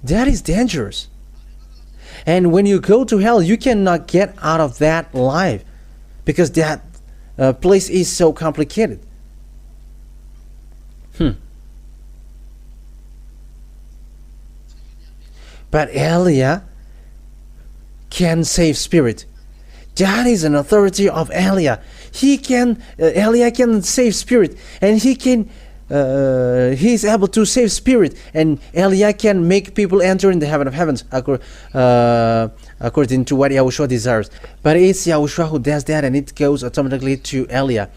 S1: That is dangerous. And when you go to hell, you cannot get out of that life, because that place is so complicated. But Elia can save spirit. That is an authority of Elia. Elia can save spirit, and he is able to save spirit, and Elia can make people enter in the heaven of heavens according to what Yahushua desires. But it's Yahushua who does that, and it goes automatically to Elia.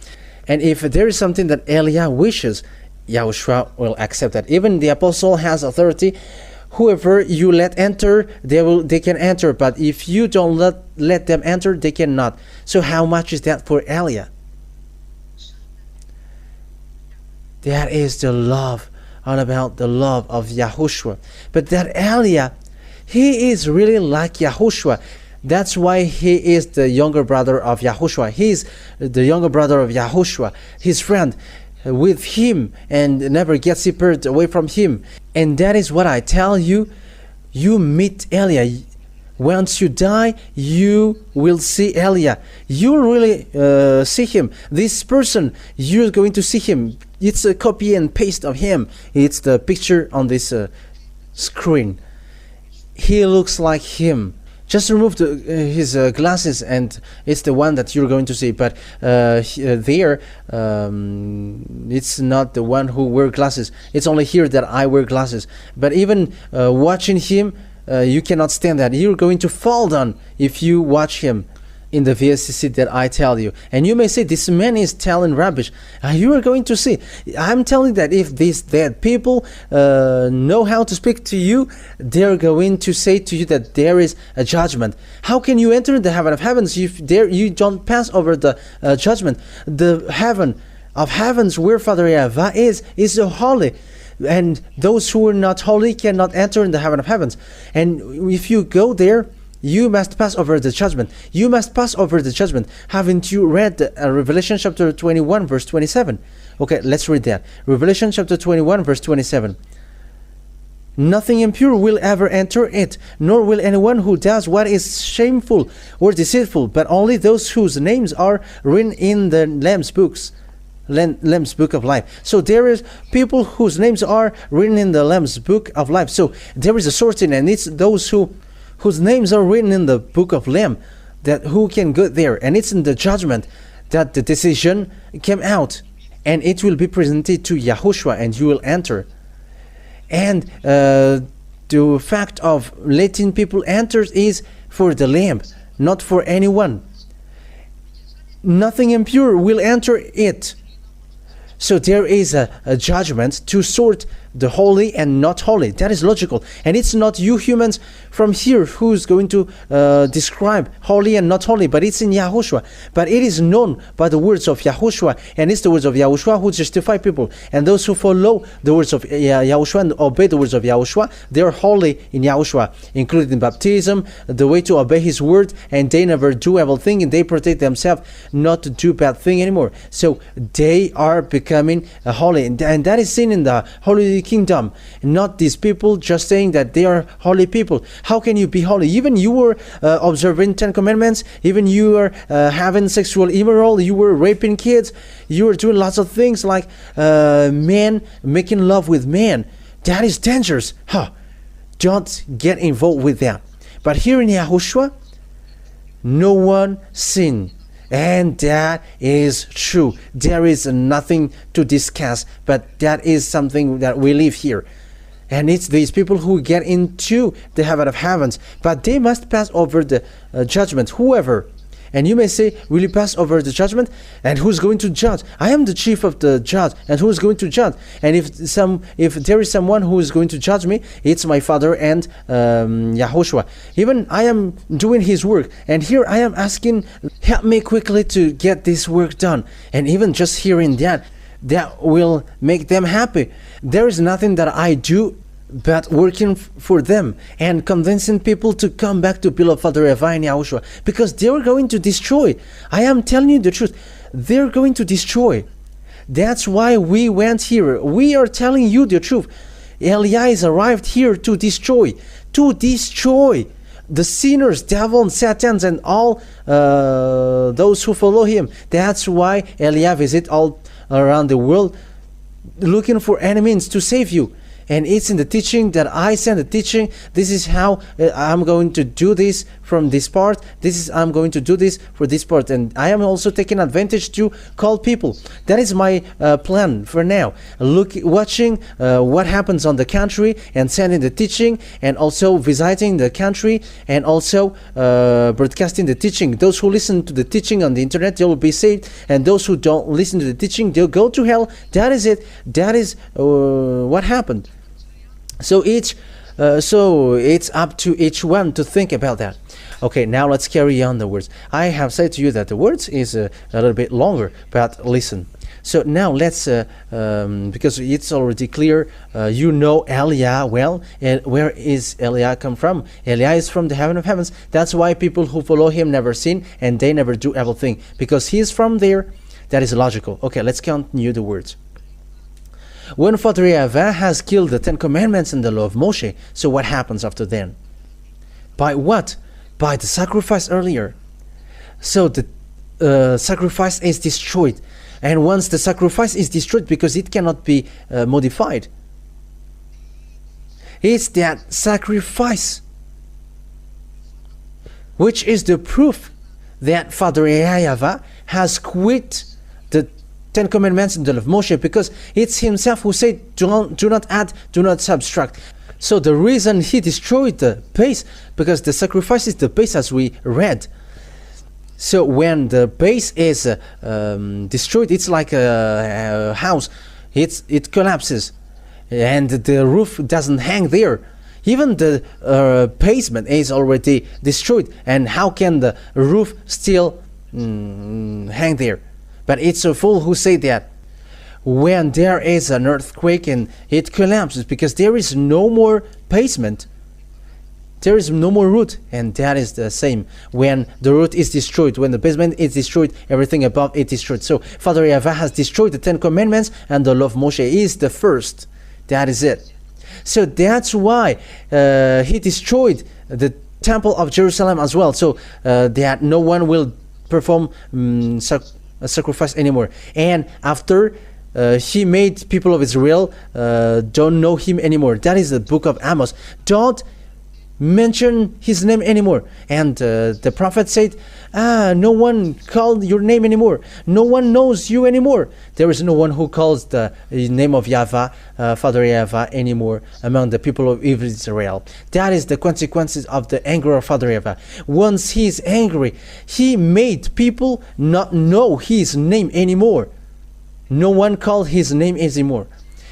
S1: And if there is something that Elia wishes, Yahushua will accept that. Even the apostle has authority. Whoever you let enter, they can enter. But if you don't let them enter, they cannot. So how much is that for Elia? That is the love, all about the love of Yahushua. But that Elia, he is really like Yahushua. That's why he is the younger brother of Yahushua. He is the younger brother of Yahushua, his friend, with him, and never get separated away from him. And that is what I tell you. You meet Elia. Once you die, you will see Elia. You really see him. This person, you're going to see him. It's a copy and paste of him. It's the picture on this screen. He looks like him. Just remove his glasses, and it's the one that you're going to see. But there, it's not the one who wear glasses. It's only here that I wear glasses. But even watching him, you cannot stand that. You're going to fall down if you watch him in the VSCC that I tell you. And you may say, this man is telling rubbish. You are going to see. I'm telling that if these dead people know how to speak to you, they're going to say to you that there is a judgment. How can you enter the heaven of heavens if you don't pass over the judgment? The heaven of heavens where Father YAHVAH is so holy. And those who are not holy cannot enter in the heaven of heavens. And if you go there, you must pass over the judgment. You must pass over the judgment. Haven't you read Revelation chapter 21 verse 27? Okay, let's read that. Revelation chapter 21 verse 27. Nothing impure will ever enter it, nor will anyone who does what is shameful or deceitful, but only those whose names are written in the Lamb's book of life. So there is people whose names are written in the Lamb's book of life. So there is a sorting, and it's those whose names are written in the book of Lamb, that who can go there. And it's in the judgment that the decision came out, and it will be presented to Yahushua, and you will enter. And the fact of letting people enter is for the Lamb. not for anyone. Nothing impure will enter it. So there is a judgment to sort the holy and not holy. That is logical. And it's not you humans from here who's going to describe holy and not holy, but it's in YAHOSHUAH. But it is known by the words of YAHOSHUAH, and it's the words of YAHOSHUAH who justify people. And those who follow the words of YAHOSHUAH and obey the words of YAHOSHUAH, they are holy in YAHOSHUAH, including baptism, the way to obey his word, and they never do evil thing, and they protect themselves not to do bad thing anymore. So they are becoming holy, and that is seen in the holy kingdom, not these people just saying that they are holy people. How can you be holy? Even you were observing 10 commandments, even you were having sexual immoral, you were raping kids, you were doing lots of things like men making love with men. That is dangerous. Don't get involved with that. But here in YAHOSHUAH, no one sinned. And that is true. There is nothing to discuss, but that is something that we live here. And it's these people who get into the heaven of heavens, but they must pass over the judgment. Whoever. And you may say, will you pass over the judgment? And who's going to judge? I am the chief of the judge. And who is going to judge? And if there is someone who is going to judge me, it's my Father and YAHOSHUAH. Even I am doing his work. And here I am asking, help me quickly to get this work done. And even just hearing that will make them happy. There is nothing that I do but working for them and convincing people to come back to beloved Father YAHVAH and YAHOSHUAH, because they are going to destroy. I am telling you the truth. They're going to destroy. That's why we went here. We are telling you the truth. Elias arrived here to destroy the sinners, devils, satans, and all those who follow him. That's why Elias visit all around the world looking for enemies to save you. And it's in the teaching that I send the teaching. This is how I'm going to do this from this part. I'm going to do this for this part. And I am also taking advantage to call people. That is my plan for now. Watching what happens on the country and sending the teaching, and also visiting the country, and also broadcasting the teaching. Those who listen to the teaching on the internet, they will be saved. And those who don't listen to the teaching, they'll go to hell. That is it. That is what happened. So it's up to each one to think about that. Okay, now let's carry on the words. I have said to you that the words is a little bit longer, but listen. So now let's, because it's already clear, you know Eliah well. And where is Eliah come from? Eliah is from the heaven of heavens. That's why people who follow him never sin, and they never do evil thing, because he is from there. That is logical. Okay, let's continue the words. When Father YAHVAH has killed the 10 commandments and the law of Moshe, so what happens after then? By what? By the sacrifice earlier. So the sacrifice is destroyed. And once the sacrifice is destroyed, because it cannot be modified, it's that sacrifice which is the proof that Father YAHVAH has quit the 10 commandments in the law of Moshe, because it's himself who said, do not add, do not subtract. So the reason he destroyed the base, because the sacrifice is the base, as we read. So when the base is destroyed, it's like a house. It collapses, and the roof doesn't hang there. Even the basement is already destroyed, and how can the roof still hang there? But it's a fool who say that when there is an earthquake and it collapses, because there is no more basement, there is no more root. And that is the same when the root is destroyed. When the basement is destroyed, everything above it is destroyed. So Father YAHVAH has destroyed the 10 commandments, and the law of Moshe is the first. That is it. So that's why he destroyed the temple of Jerusalem as well, so that no one will perform a sacrifice anymore. And after he made people of Israel don't know him anymore. That is the book of Amos. Don't mention his name anymore. And the prophet said, no one called your name anymore. No one knows you anymore. There is no one who calls the name of YAHVAH, Father YAHVAH, anymore among the people of Israel. That is the consequences of the anger of Father YAHVAH. Once he is angry, he made people not know his name anymore. No one called his name anymore.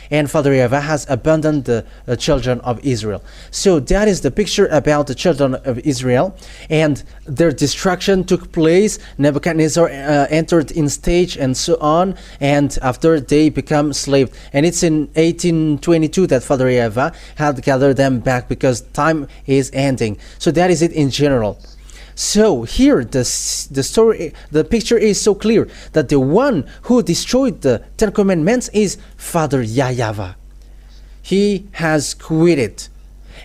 S1: And Father YAHVAH has abandoned the children of Israel. So that is the picture about the children of Israel, and their destruction took place. Nebuchadnezzar entered in stage and so on, and after they become slaves. And it's in 1822 that Father YAHVAH had gathered them back because time is ending. So that is it in general. So here the story, the picture is so clear that the one who destroyed the Ten Commandments is Father YAHVAH. He has quitted.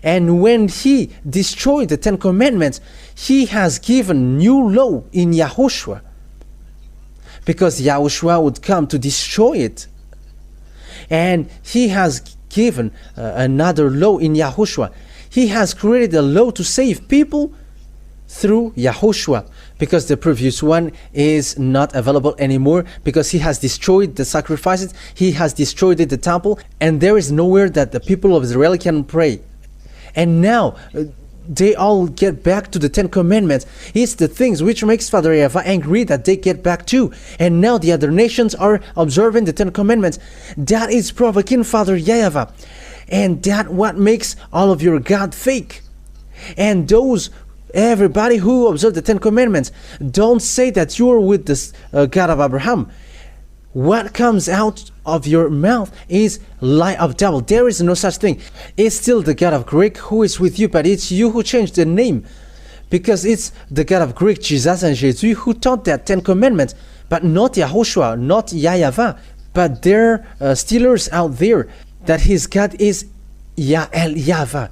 S1: And when he destroyed the Ten Commandments, he has given new law in YAHOSHUAH. Because YAHOSHUAH would come to destroy it. And he has given another law in YAHOSHUAH. He has created a law to save people through YAHOSHUAH, because the previous one is not available anymore, because he has destroyed the sacrifices, he has destroyed the temple, and there is nowhere that the people of Israel can pray. And now they all get back to the Ten Commandments. It's the things which makes Father YAHVAH angry that they get back to. And now the other nations are observing the Ten Commandments. That is provoking Father YAHVAH. And that what makes all of your God fake. And everybody who observes the Ten Commandments, don't say that you are with the God of Abraham. What comes out of your mouth is lie of devil. There is no such thing. It's still the God of Greek who is with you, but it's you who changed the name. Because it's the God of Greek, Jesus and Jesus, who taught that Ten Commandments, but not YAHOSHUAH, not YAHVAH. But there are stealers out there that his God is YAHVAH.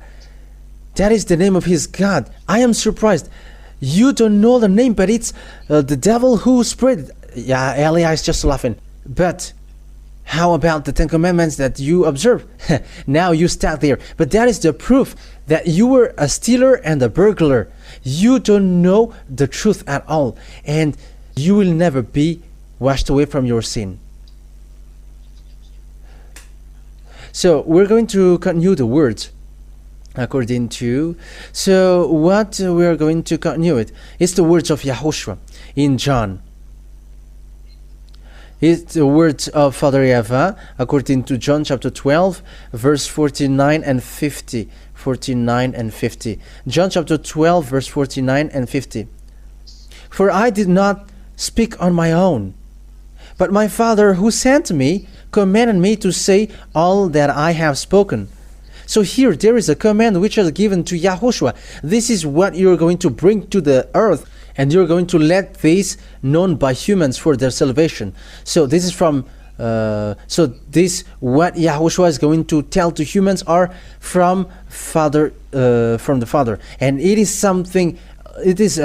S1: That is the name of his God. I am surprised. You don't know the name, but it's the devil who spread it. Yeah, Elia is just laughing. But how about the Ten Commandments that you observe? Now you stuck there. But that is the proof that you were a stealer and a burglar. You don't know the truth at all. And you will never be washed away from your sin. So we're going to continue the words. According to, so what we are going to continue it is the words of YAHOSHUAH in John. It's the words of Father YAHVAH according to John chapter 12 verse 49 and 50. 49 and 50. John chapter 12 verse 49 and 50. For I did not speak on my own, but my Father who sent me commanded me to say all that I have spoken. So here there is a command which is given to YAHOSHUAH. This is what you're going to bring to the earth, and you're going to let this known by humans for their salvation. So this is from this what YAHOSHUAH is going to tell to humans are from the Father, and it is something. It is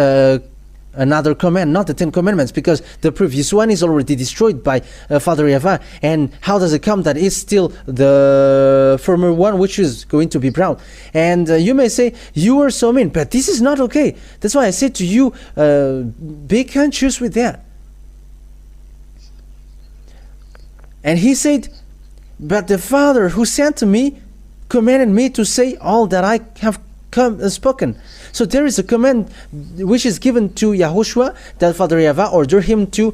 S1: another command, not the Ten Commandments, because the previous one is already destroyed by Father YAHVAH. And how does it come that it's still the former one which is going to be proud? And you may say, you are so mean, but this is not okay. That's why I said to you, be conscious with that. And he said, but the Father who sent me commanded me to say all that I have spoken. So there is a command which is given to YAHOSHUAH that Father YAHVAH ordered him to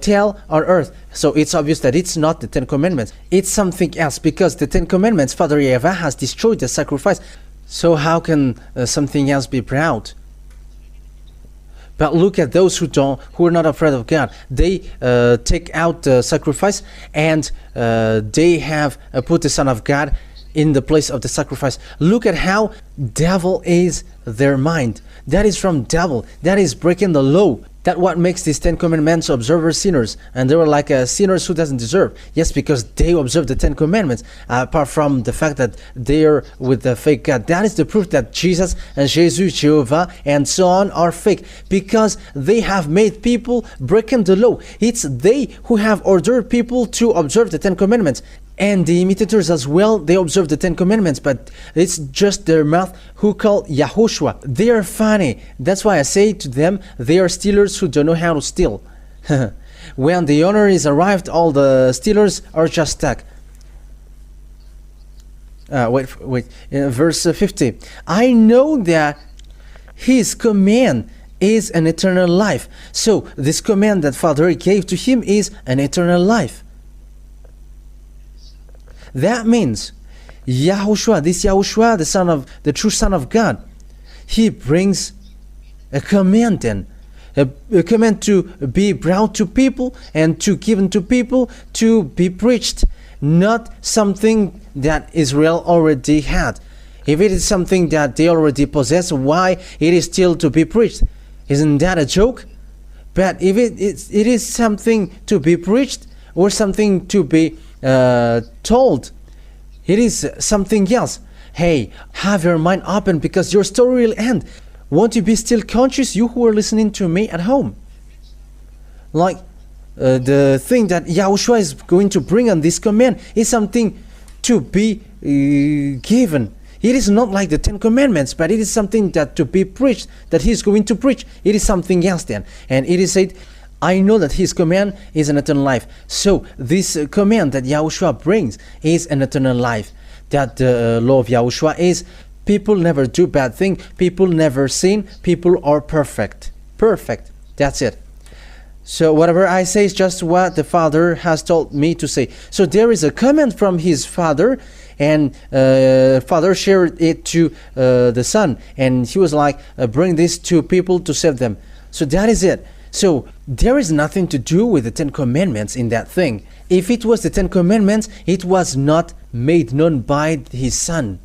S1: tell on earth. So it's obvious that it's not the Ten Commandments. It's something else, because the Ten Commandments, Father YAHVAH has destroyed the sacrifice. So how can something else be proud? But look at those who are not afraid of God. They take out the sacrifice, and they have put the Son of God in the place of the sacrifice. Look at how devil is their mind. That is from devil. That is breaking the law. That what makes these Ten Commandments observers sinners. And they were like sinners who doesn't deserve. Yes, because they observe the Ten Commandments. Apart from the fact that they are with the fake God. That is the proof that Jesus and Jesus, Jehovah, and so on are fake. Because they have made people breaking the law. It's they who have ordered people to observe the Ten Commandments. And the imitators as well, they observe the Ten Commandments, but it's just their mouth who call YAHOSHUAH. They are funny. That's why I say to them, they are stealers who don't know how to steal. When the owner is arrived, all the stealers are just stuck. Verse 50. I know that his command is an eternal life. So this command that Father gave to him is an eternal life. That means YAHOSHUAH, this YAHOSHUAH, the true Son of God, he brings a command then. A command to be brought to people and to given to people to be preached. Not something that Israel already had. If it is something that they already possess, why it is still to be preached? Isn't that a joke? But if it is something to be preached or something to be told, it is something else. Hey, have your mind open because your story will end. Won't you be still conscious, you who are listening to me at home? Like the thing that YAHOSHUAH is going to bring on this command is something to be given. It is not like the Ten Commandments, but it is something that to be preached, that he is going to preach. It is something else then. And it is said, I know that his command is an eternal life. So this command that YAHOSHUAH brings is an eternal life. That the law of YAHOSHUAH is, people never do bad thing, people never sin, people are perfect. Perfect. That's it. So whatever I say is just what the Father has told me to say. So there is a command from his Father, and Father shared it to the Son, and he was like, bring this to people to save them. So that is it. So there is nothing to do with the Ten Commandments in that thing. If it was the Ten Commandments, it was not made known by his Son.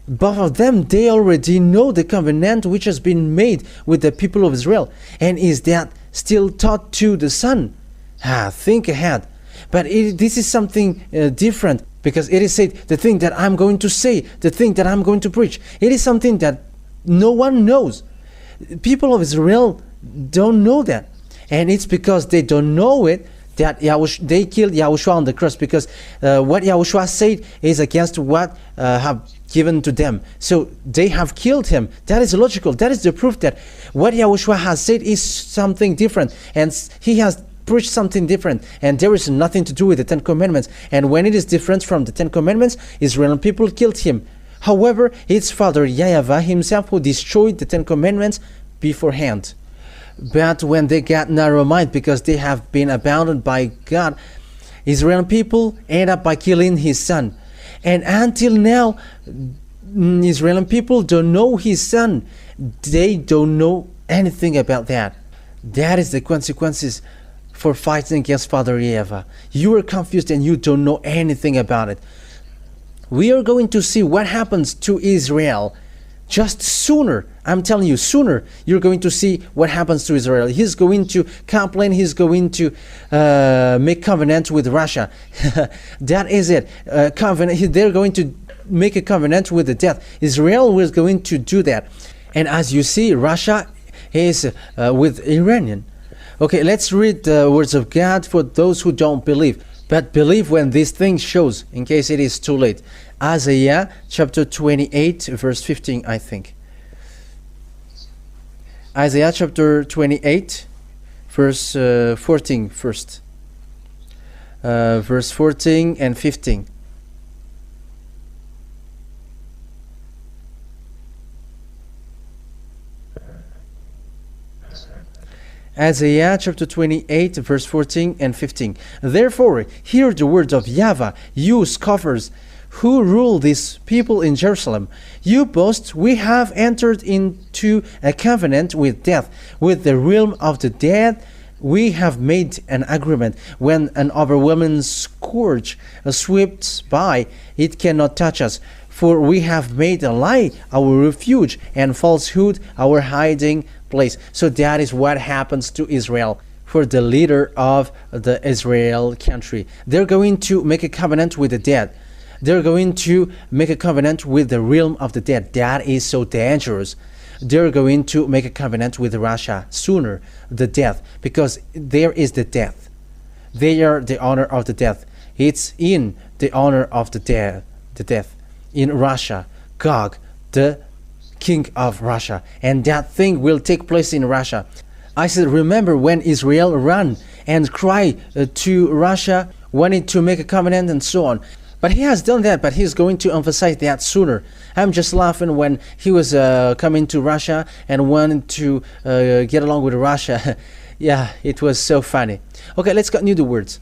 S1: Both of them, they already know the covenant which has been made with the people of Israel. And is that still taught to the Son? Think ahead. But this is something different, because it is said, the thing that I'm going to say, the thing that I'm going to preach, it is something that no one knows. People of Israel don't know that. And it's because they don't know it that they killed YAHOSHUAH on the cross, because what YAHOSHUAH said is against what have given to them. So they have killed him. That is logical. That is the proof that what YAHOSHUAH has said is something different, and he has preached something different, and there is nothing to do with the Ten Commandments. And when it is different from the Ten Commandments, Israeli people killed him. However, it's Father YAHVAH himself who destroyed the Ten Commandments beforehand. But when they got narrow mind, because they have been abandoned by God, Israeli people end up by killing his Son. And until now, Israeli people don't know his Son. They don't know anything about that. That is the consequences for fighting against Father YAHVAH. You are confused and you don't know anything about it. We are going to see what happens to Israel just sooner. I'm telling you, sooner you're going to see what happens to Israel. He's going to complain. He's going to make covenant with Russia. That is it. Covenant. They're going to make a covenant with the death. Israel was going to do that. And as you see, Russia is with Iranian. Okay, let's read the words of God for those who don't believe, but believe when this thing shows, in case it is too late. Isaiah chapter 28, verse 15, I think. Isaiah chapter 28, verse 14 first. Verse 14 and 15. Isaiah chapter 28, verse 14 and 15. Therefore, hear the words of YAHVAH, you scoffers, who rule these people in Jerusalem. You boast, we have entered into a covenant with death, with the realm of the dead. We have made an agreement. When an overwhelming scourge sweeps by, it cannot touch us. For we have made a lie our refuge, and falsehood our hiding place. So that is what happens to Israel. For the leader of the Israel country, they're going to make a covenant with the dead. They're going to make a covenant with the realm of the dead. That is so dangerous. They're going to make a covenant with Russia sooner, the death, because there is the death. They are the honor of the death. It's in the honor of the death. In Russia, Gog, the king of Russia. And that thing will take place in Russia. I said, remember when Israel ran and cried to Russia, wanted to make a covenant and so on. But he has done that, but he's going to emphasize that sooner. I'm just laughing when he was coming to Russia and wanted to get along with Russia. Yeah, it was so funny. Okay, let's continue the words.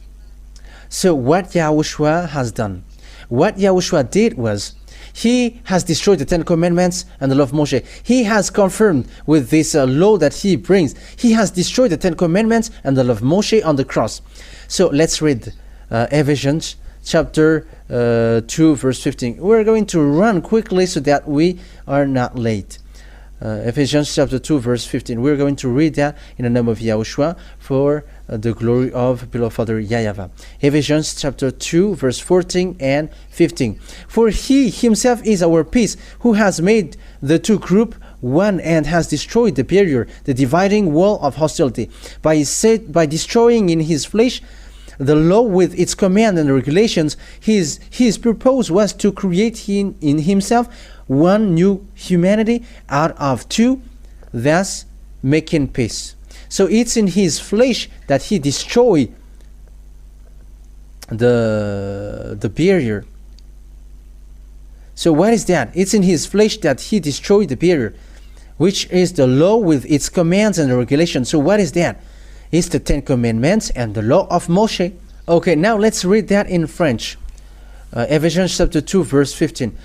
S1: So what YAHOSHUAH has done. What YAHOSHUAH did was, he has destroyed the 10 commandments and the law of Moshe. He has confirmed with this law that he brings. He has destroyed the 10 commandments and the law of Moshe on the cross. So let's read Ephesians chapter 2 verse 15. We're going to run quickly so that we are not late. Ephesians chapter 2 verse 15. We're going to read that in the name of YAHOSHUAH for the glory of beloved Father YAHVAH. Ephesians chapter 2 verse 14 and 15. For he himself is our peace, who has made the two group one and has destroyed the barrier, the dividing wall of hostility, by destroying in his flesh the law with its command and regulations. His purpose was to create in himself one new humanity out of two, thus making peace. So it's in his flesh that he destroyed the barrier. So what is that? It's in his flesh that he destroyed the barrier, which is the law with its commands and regulations. So what is that? It's the 10 commandments and the law of Moshe. Okay, now let's read that in French. Ephesians chapter 2 verse 15.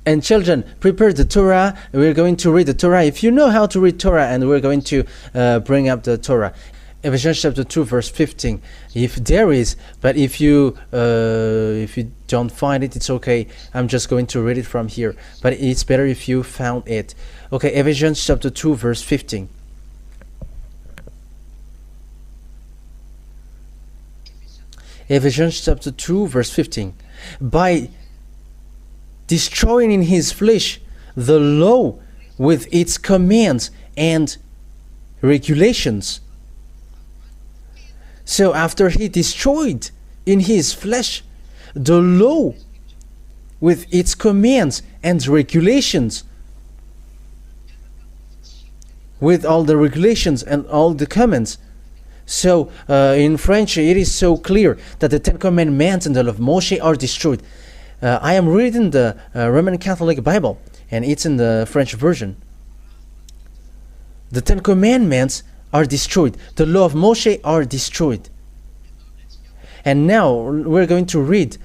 S1: And children, prepare the Torah. We're going to read the Torah. If you know how to read Torah, and we're going to bring up the Torah. Ephesians chapter 2 verse 15. If there is, but if you don't find it, it's okay. I'm just going to read it from here. But it's better if you found it. Okay, Ephesians chapter 2 verse 15. Ephesians chapter 2 verse 15. By destroying in his flesh the law with its commands and regulations. So after he destroyed in his flesh the law with its commands and regulations, with all the regulations and all the commands. So in French it is so clear that the 10 commandments and the law of Moshe are destroyed. I am reading the Roman Catholic Bible, and it's in the French version. The 10 commandments are destroyed. The law of Moshe are destroyed. And now we're going to read.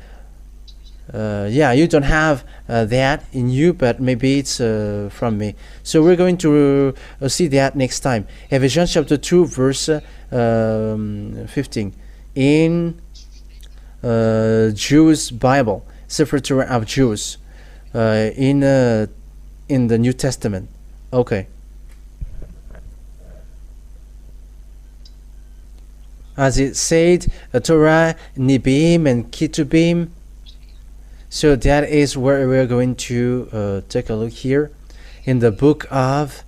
S1: You don't have that in you, but maybe it's from me. So we're going to see that next time. Ephesians chapter 2 verse 15 in Jews Bible, Sefer Torah of Jews, in the New Testament. Okay. As it said, Torah, Nibim, and Ketubim. So that is where we're going to take a look here in the book of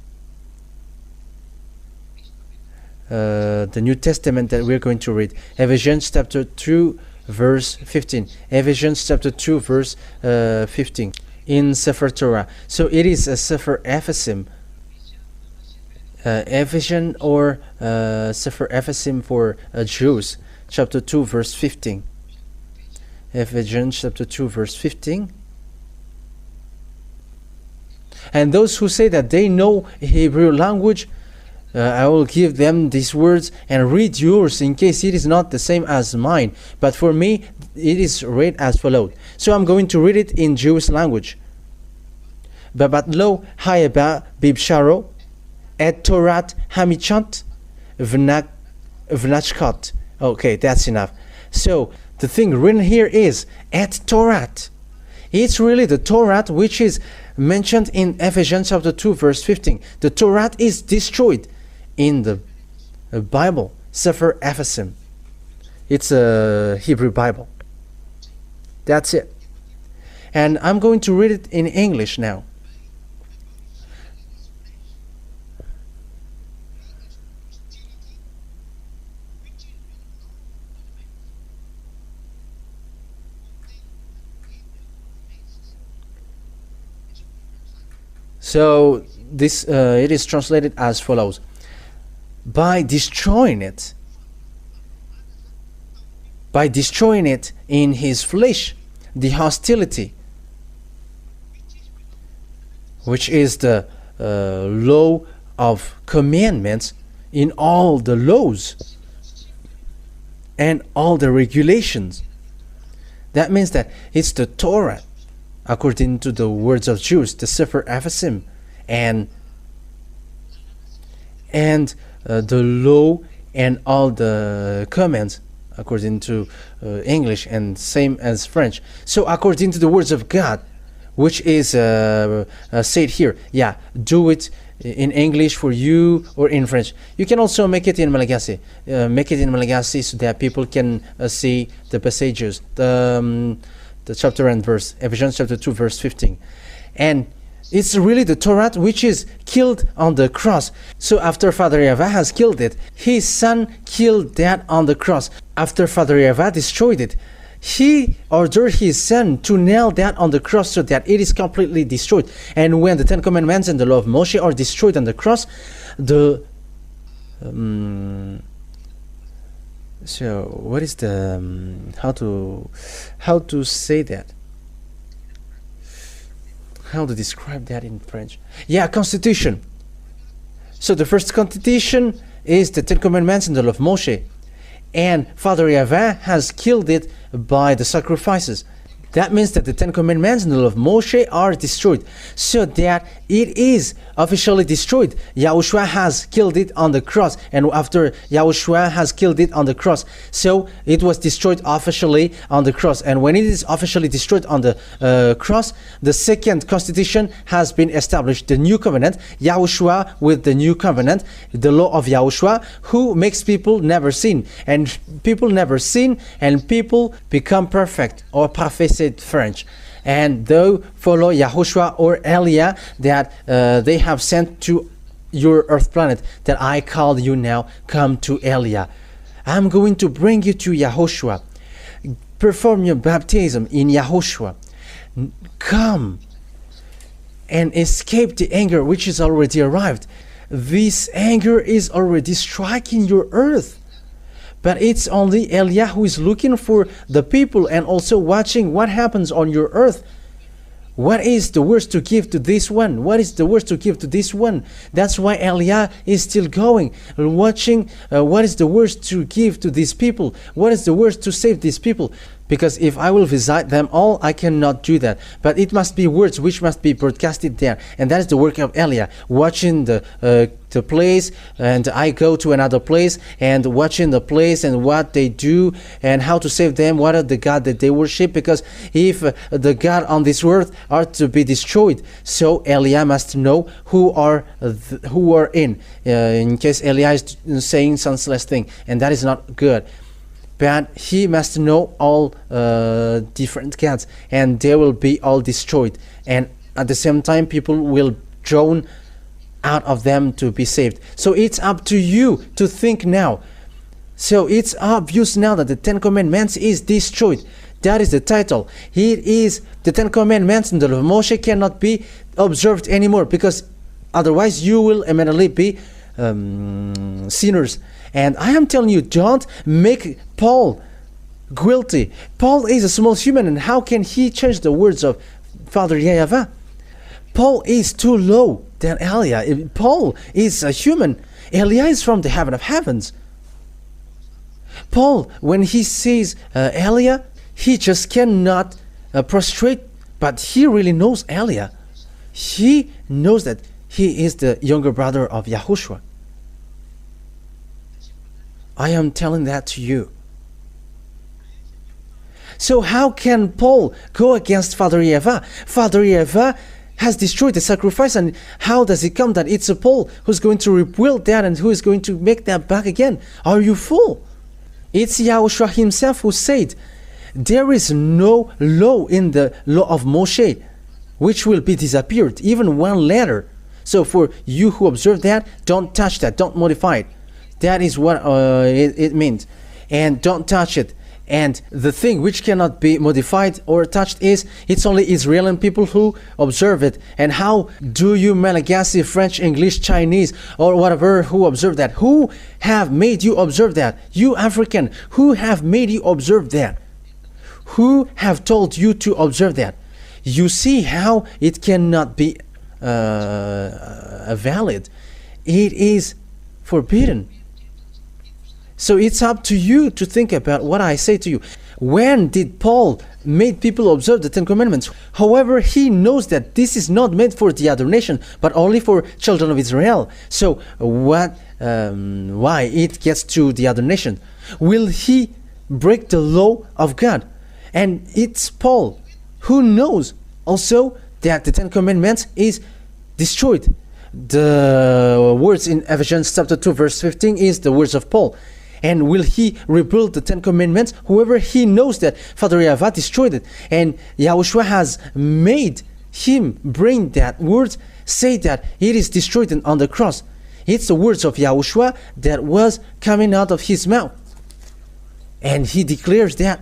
S1: the New Testament that we're going to read. Ephesians chapter 2 verse 15. Ephesians chapter 2 verse 15 in Sefer Torah. So it is a Sefer Ephesim, Ephesian or Sefer Ephesim for Jews, chapter 2 verse 15. Ephesians chapter 2 verse 15. And those who say that they know Hebrew language, I will give them these words and read yours in case it is not the same as mine. But for me, it is read as follows. So I'm going to read it in Jewish language. Babat lo hayaba bibsharo et torat hamichant vnachkat. Okay, that's enough. So the thing written here is et Torat. It's really the Torah which is mentioned in Ephesians chapter 2 verse 15. The Torah is destroyed in the Bible, Sefer Ephesim. It's a Hebrew Bible. That's it. And I'm going to read it in English now. So this it is translated as follows: by destroying it in his flesh, the hostility, which is the law of commandments in all the laws and all the regulations. That means that it's the Torah, according to the words of Jews, the Sefer Ephasim, and the law and all the commands, according to English, and same as French. So according to the words of God, which is said here, yeah, do it in English for you or in French. You can also make it in Malagasy. So that people can see the passages, the chapter and verse, Ephesians chapter 2 verse 15. And it's really the Torah which is killed on the cross. So after Father YAHVAH has killed it, his son killed that on the cross. After Father YAHVAH destroyed it, he ordered his son to nail that on the cross so that it is completely destroyed. And when the Ten Commandments and the law of Moshe are destroyed on the cross, the so what is the how to say that? How to describe that in French? Yeah, Constitution. So the first Constitution is the Ten Commandments and the law of Moshe. And Father YAHVAH has killed it by the sacrifices. That means that the Ten Commandments and the law of Moshe are destroyed, so that it is officially destroyed. YAHOSHUAH has killed it on the cross, and after YAHOSHUAH has killed it on the cross, so it was destroyed officially on the cross. And when it is officially destroyed on the cross, the second constitution has been established, the new covenant, YAHOSHUAH with the new covenant, the law of YAHOSHUAH, who makes people never sin. And people never sin, and people become perfect, or parfait French, and they follow YAHOSHUAH or Elia that they have sent to your earth planet, that I call you now, come to Elia. I'm going to bring you to YAHOSHUAH. Perform your baptism in YAHOSHUAH. Come and escape the anger which is already arrived. This anger is already striking your earth. But it's only Elia who is looking for the people and also watching what happens on your earth. What is the worst to give to this one? What is the worst to give to this one? That's why Elia is still going, watching what is the worst to give to these people? What is the worst to save these people? Because if I will visit them all, I cannot do that. But it must be words which must be broadcasted there. And that is the work of Elia, watching the place, and I go to another place and watching the place and what they do and how to save them, what are the God that they worship. Because if the God on this earth are to be destroyed, so Elia must know who are in case Elia is saying senseless thing, and that is not good. But he must know all different gods, and they will be all destroyed. And at the same time, people will drawn out of them to be saved. So it's up to you to think now. So it's obvious now that the Ten Commandments is destroyed. That is the title. It is the Ten Commandments and the law of Moshe cannot be observed anymore, because otherwise you will immediately be sinners. And I am telling you, don't make Paul guilty. Paul is a small human, and how can he change the words of Father YAHVAH? Paul is too low than Elia. Paul is a human. Elia is from the heaven of heavens. Paul, when he sees Elia, he just cannot prostrate, but he really knows Elia. He knows that he is the younger brother of YAHOSHUAH. I am telling that to you. So how can Paul go against Father YAHVAH? Father YAHVAH has destroyed the sacrifice, and how does it come that it's a Paul who's going to rebuild that and who is going to make that back again? Are you fool? It's YAHOSHUAH himself who said, there is no law in the law of Moshe which will be disappeared, even one letter. So for you who observe that, don't touch that, don't modify it. That is what it means. And don't touch it. And the thing which cannot be modified or touched is, it's only Israeli people who observe it. And how do you Malagasy, French, English, Chinese, or whatever, who observe that? Who have made you observe that? You African, who have made you observe that? Who have told you to observe that? You see how it cannot be valid. It is forbidden. So it's up to you to think about what I say to you. When did Paul make people observe the Ten Commandments? However, he knows that this is not meant for the other nation, but only for children of Israel. So why it gets to the other nation? Will he break the law of God? And it's Paul who knows also that the Ten Commandments is destroyed. The words in Ephesians chapter 2 verse 15 is the words of Paul. And will he rebuild the Ten Commandments? However, he knows that Father YAHVAH destroyed it. And YAHOSHUAH has made him bring that word, say that it is destroyed on the cross. It's the words of YAHOSHUAH that was coming out of his mouth. And he declares that.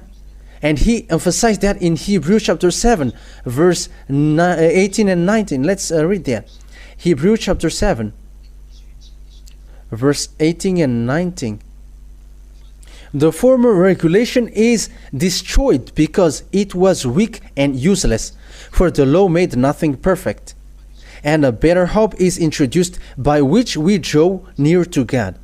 S1: And he emphasized that in Hebrews chapter 7, verse 18 and 19. Let's read that. Hebrews chapter 7, verse 18 and 19. The former regulation is destroyed because it was weak and useless, for the law made nothing perfect. And a better hope is introduced by which we draw near to God.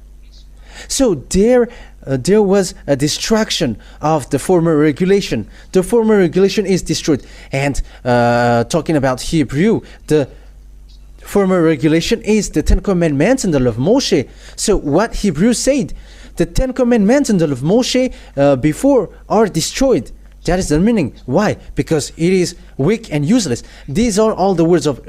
S1: So there was a destruction of the former regulation. The former regulation is destroyed. And talking about Hebrew, the former regulation is the Ten Commandments and the law of Moshe. So what Hebrews said, the Ten Commandments and the law of Moshe before are destroyed. That is the meaning. Why? Because it is weak and useless. These are all the words of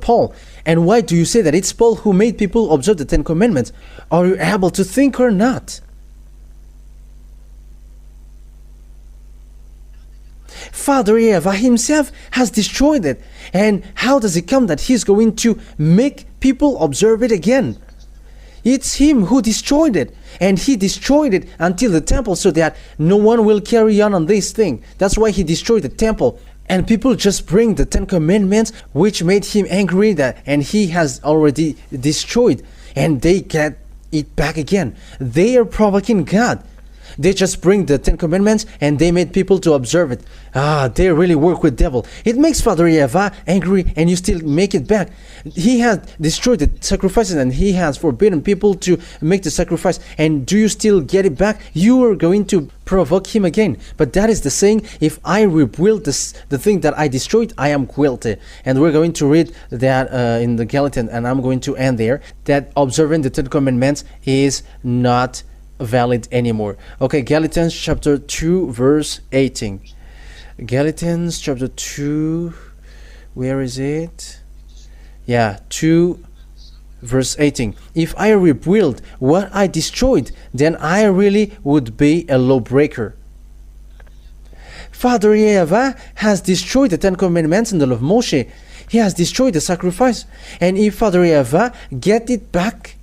S1: Paul. And why do you say that it's Paul who made people observe the Ten Commandments? Are you able to think or not? Father YAHVAH himself has destroyed it. And how does it come that he's going to make people observe it again? It's him who destroyed it. And he destroyed it until the temple so that no one will carry on this thing. That's why he destroyed the temple. And people just bring the Ten Commandments, which made him angry, and he has already destroyed. And they get it back again. They are provoking God. They just bring the Ten Commandments and they made people to observe it. They really work with devil. It makes Father YAHVAH angry and you still make it back. He has destroyed the sacrifices and he has forbidden people to make the sacrifice. And do you still get it back? You are going to provoke him again. But that is the saying, if I rebuild the thing that I destroyed, I am guilty. And we're going to read that in the Galatians, and I'm going to end there, that observing the Ten Commandments is not valid anymore. Okay, Galatians chapter 2 verse 18. Galatians chapter 2, where is it? Yeah, 2 verse 18. If I rebuild what I destroyed, then I really would be a lawbreaker. Father YAHVAH has destroyed the Ten Commandments and the law of Moshe. He has destroyed the sacrifice. And if Father YAHVAH get it back,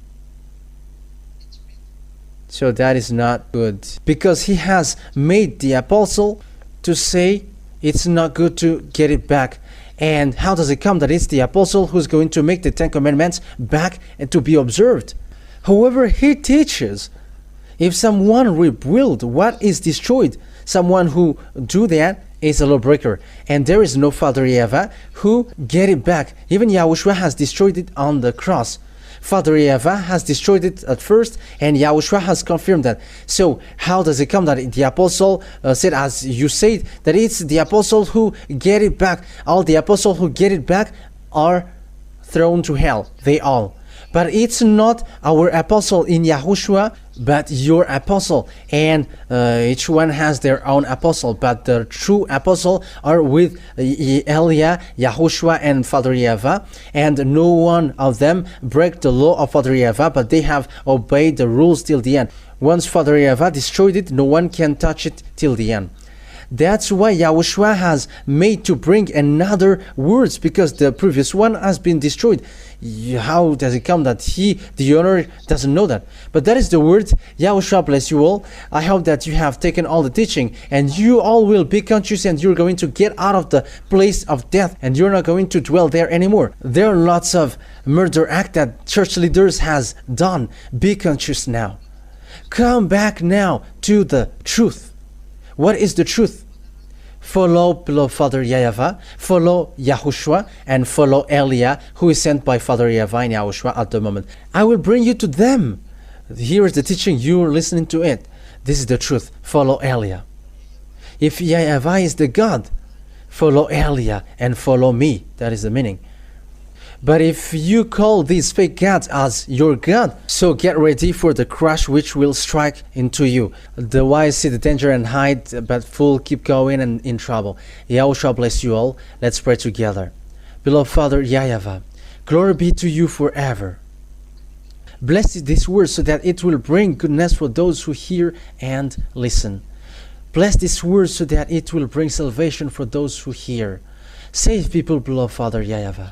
S1: so that is not good, because he has made the apostle to say it's not good to get it back. And how does it come that it's the apostle who's going to make the Ten Commandments back and to be observed? However, he teaches if someone rebuild what is destroyed, someone who do that is a lawbreaker. And there is no Father YAHVAH who get it back. Even YAHOSHUAH has destroyed it on the cross. Father YAHVAH has destroyed it at first, and YAHOSHUAH has confirmed that. So how does it come that the apostle said, as you said, that it's the apostle who get it back? All the apostles who get it back are thrown to hell. They all. But it's not our apostle in YAHOSHUAH, but your apostle. And each one has their own apostle. But the true apostle are with Elia, YAHOSHUAH, and Father YAHVAH. And no one of them break the law of Father YAHVAH, but they have obeyed the rules till the end. Once Father YAHVAH destroyed it, no one can touch it till the end. That's why YAHOSHUAH has made to bring another words, because the previous one has been destroyed. How does it come that the owner, doesn't know that? But that is the word. YAHOSHUAH bless you all. I hope that you have taken all the teaching and you all will be conscious, and you're going to get out of the place of death and you're not going to dwell there anymore. There are lots of murder acts that church leaders has done. Be conscious now. Come back now to the truth. What is the truth? Follow beloved Father YAHVAH, follow YAHOSHUAH, and follow Elia, who is sent by Father YAHVAH and YAHOSHUAH at the moment. I will bring you to them. Here is the teaching, you are listening to it. This is the truth. Follow Elia. If YAHVAH is the God, follow Elia and follow me. That is the meaning. But if you call these fake gods as your God, so get ready for the crash which will strike into you. The wise see the danger and hide, but fool keep going and in trouble. YAHOSHUAH bless you all. Let's pray together. Beloved Father YAHVAH, glory be to you forever. Bless this word so that it will bring goodness for those who hear and listen. Bless this word so that it will bring salvation for those who hear. Save people, beloved Father YAHVAH.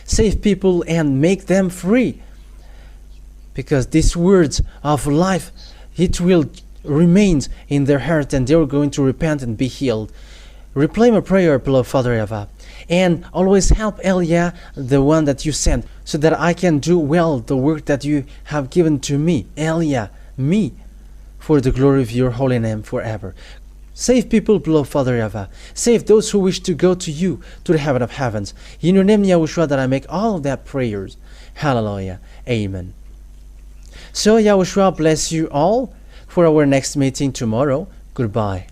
S1: Save people and make them free. Because these words of life, it will remain in their heart and they are going to repent and be healed. Replay my prayer, beloved Father YAHVAH. And always help Elia, the one that you sent, so that I can do well the work that you have given to me. Elia, me, for the glory of your holy name forever. Save people, beloved Father YAHVAH. Save those who wish to go to you, to the heaven of heavens. In your name, YAHOSHUAH, that I make all of that prayers. Hallelujah. Amen. So YAHOSHUAH bless you all for our next meeting tomorrow. Goodbye.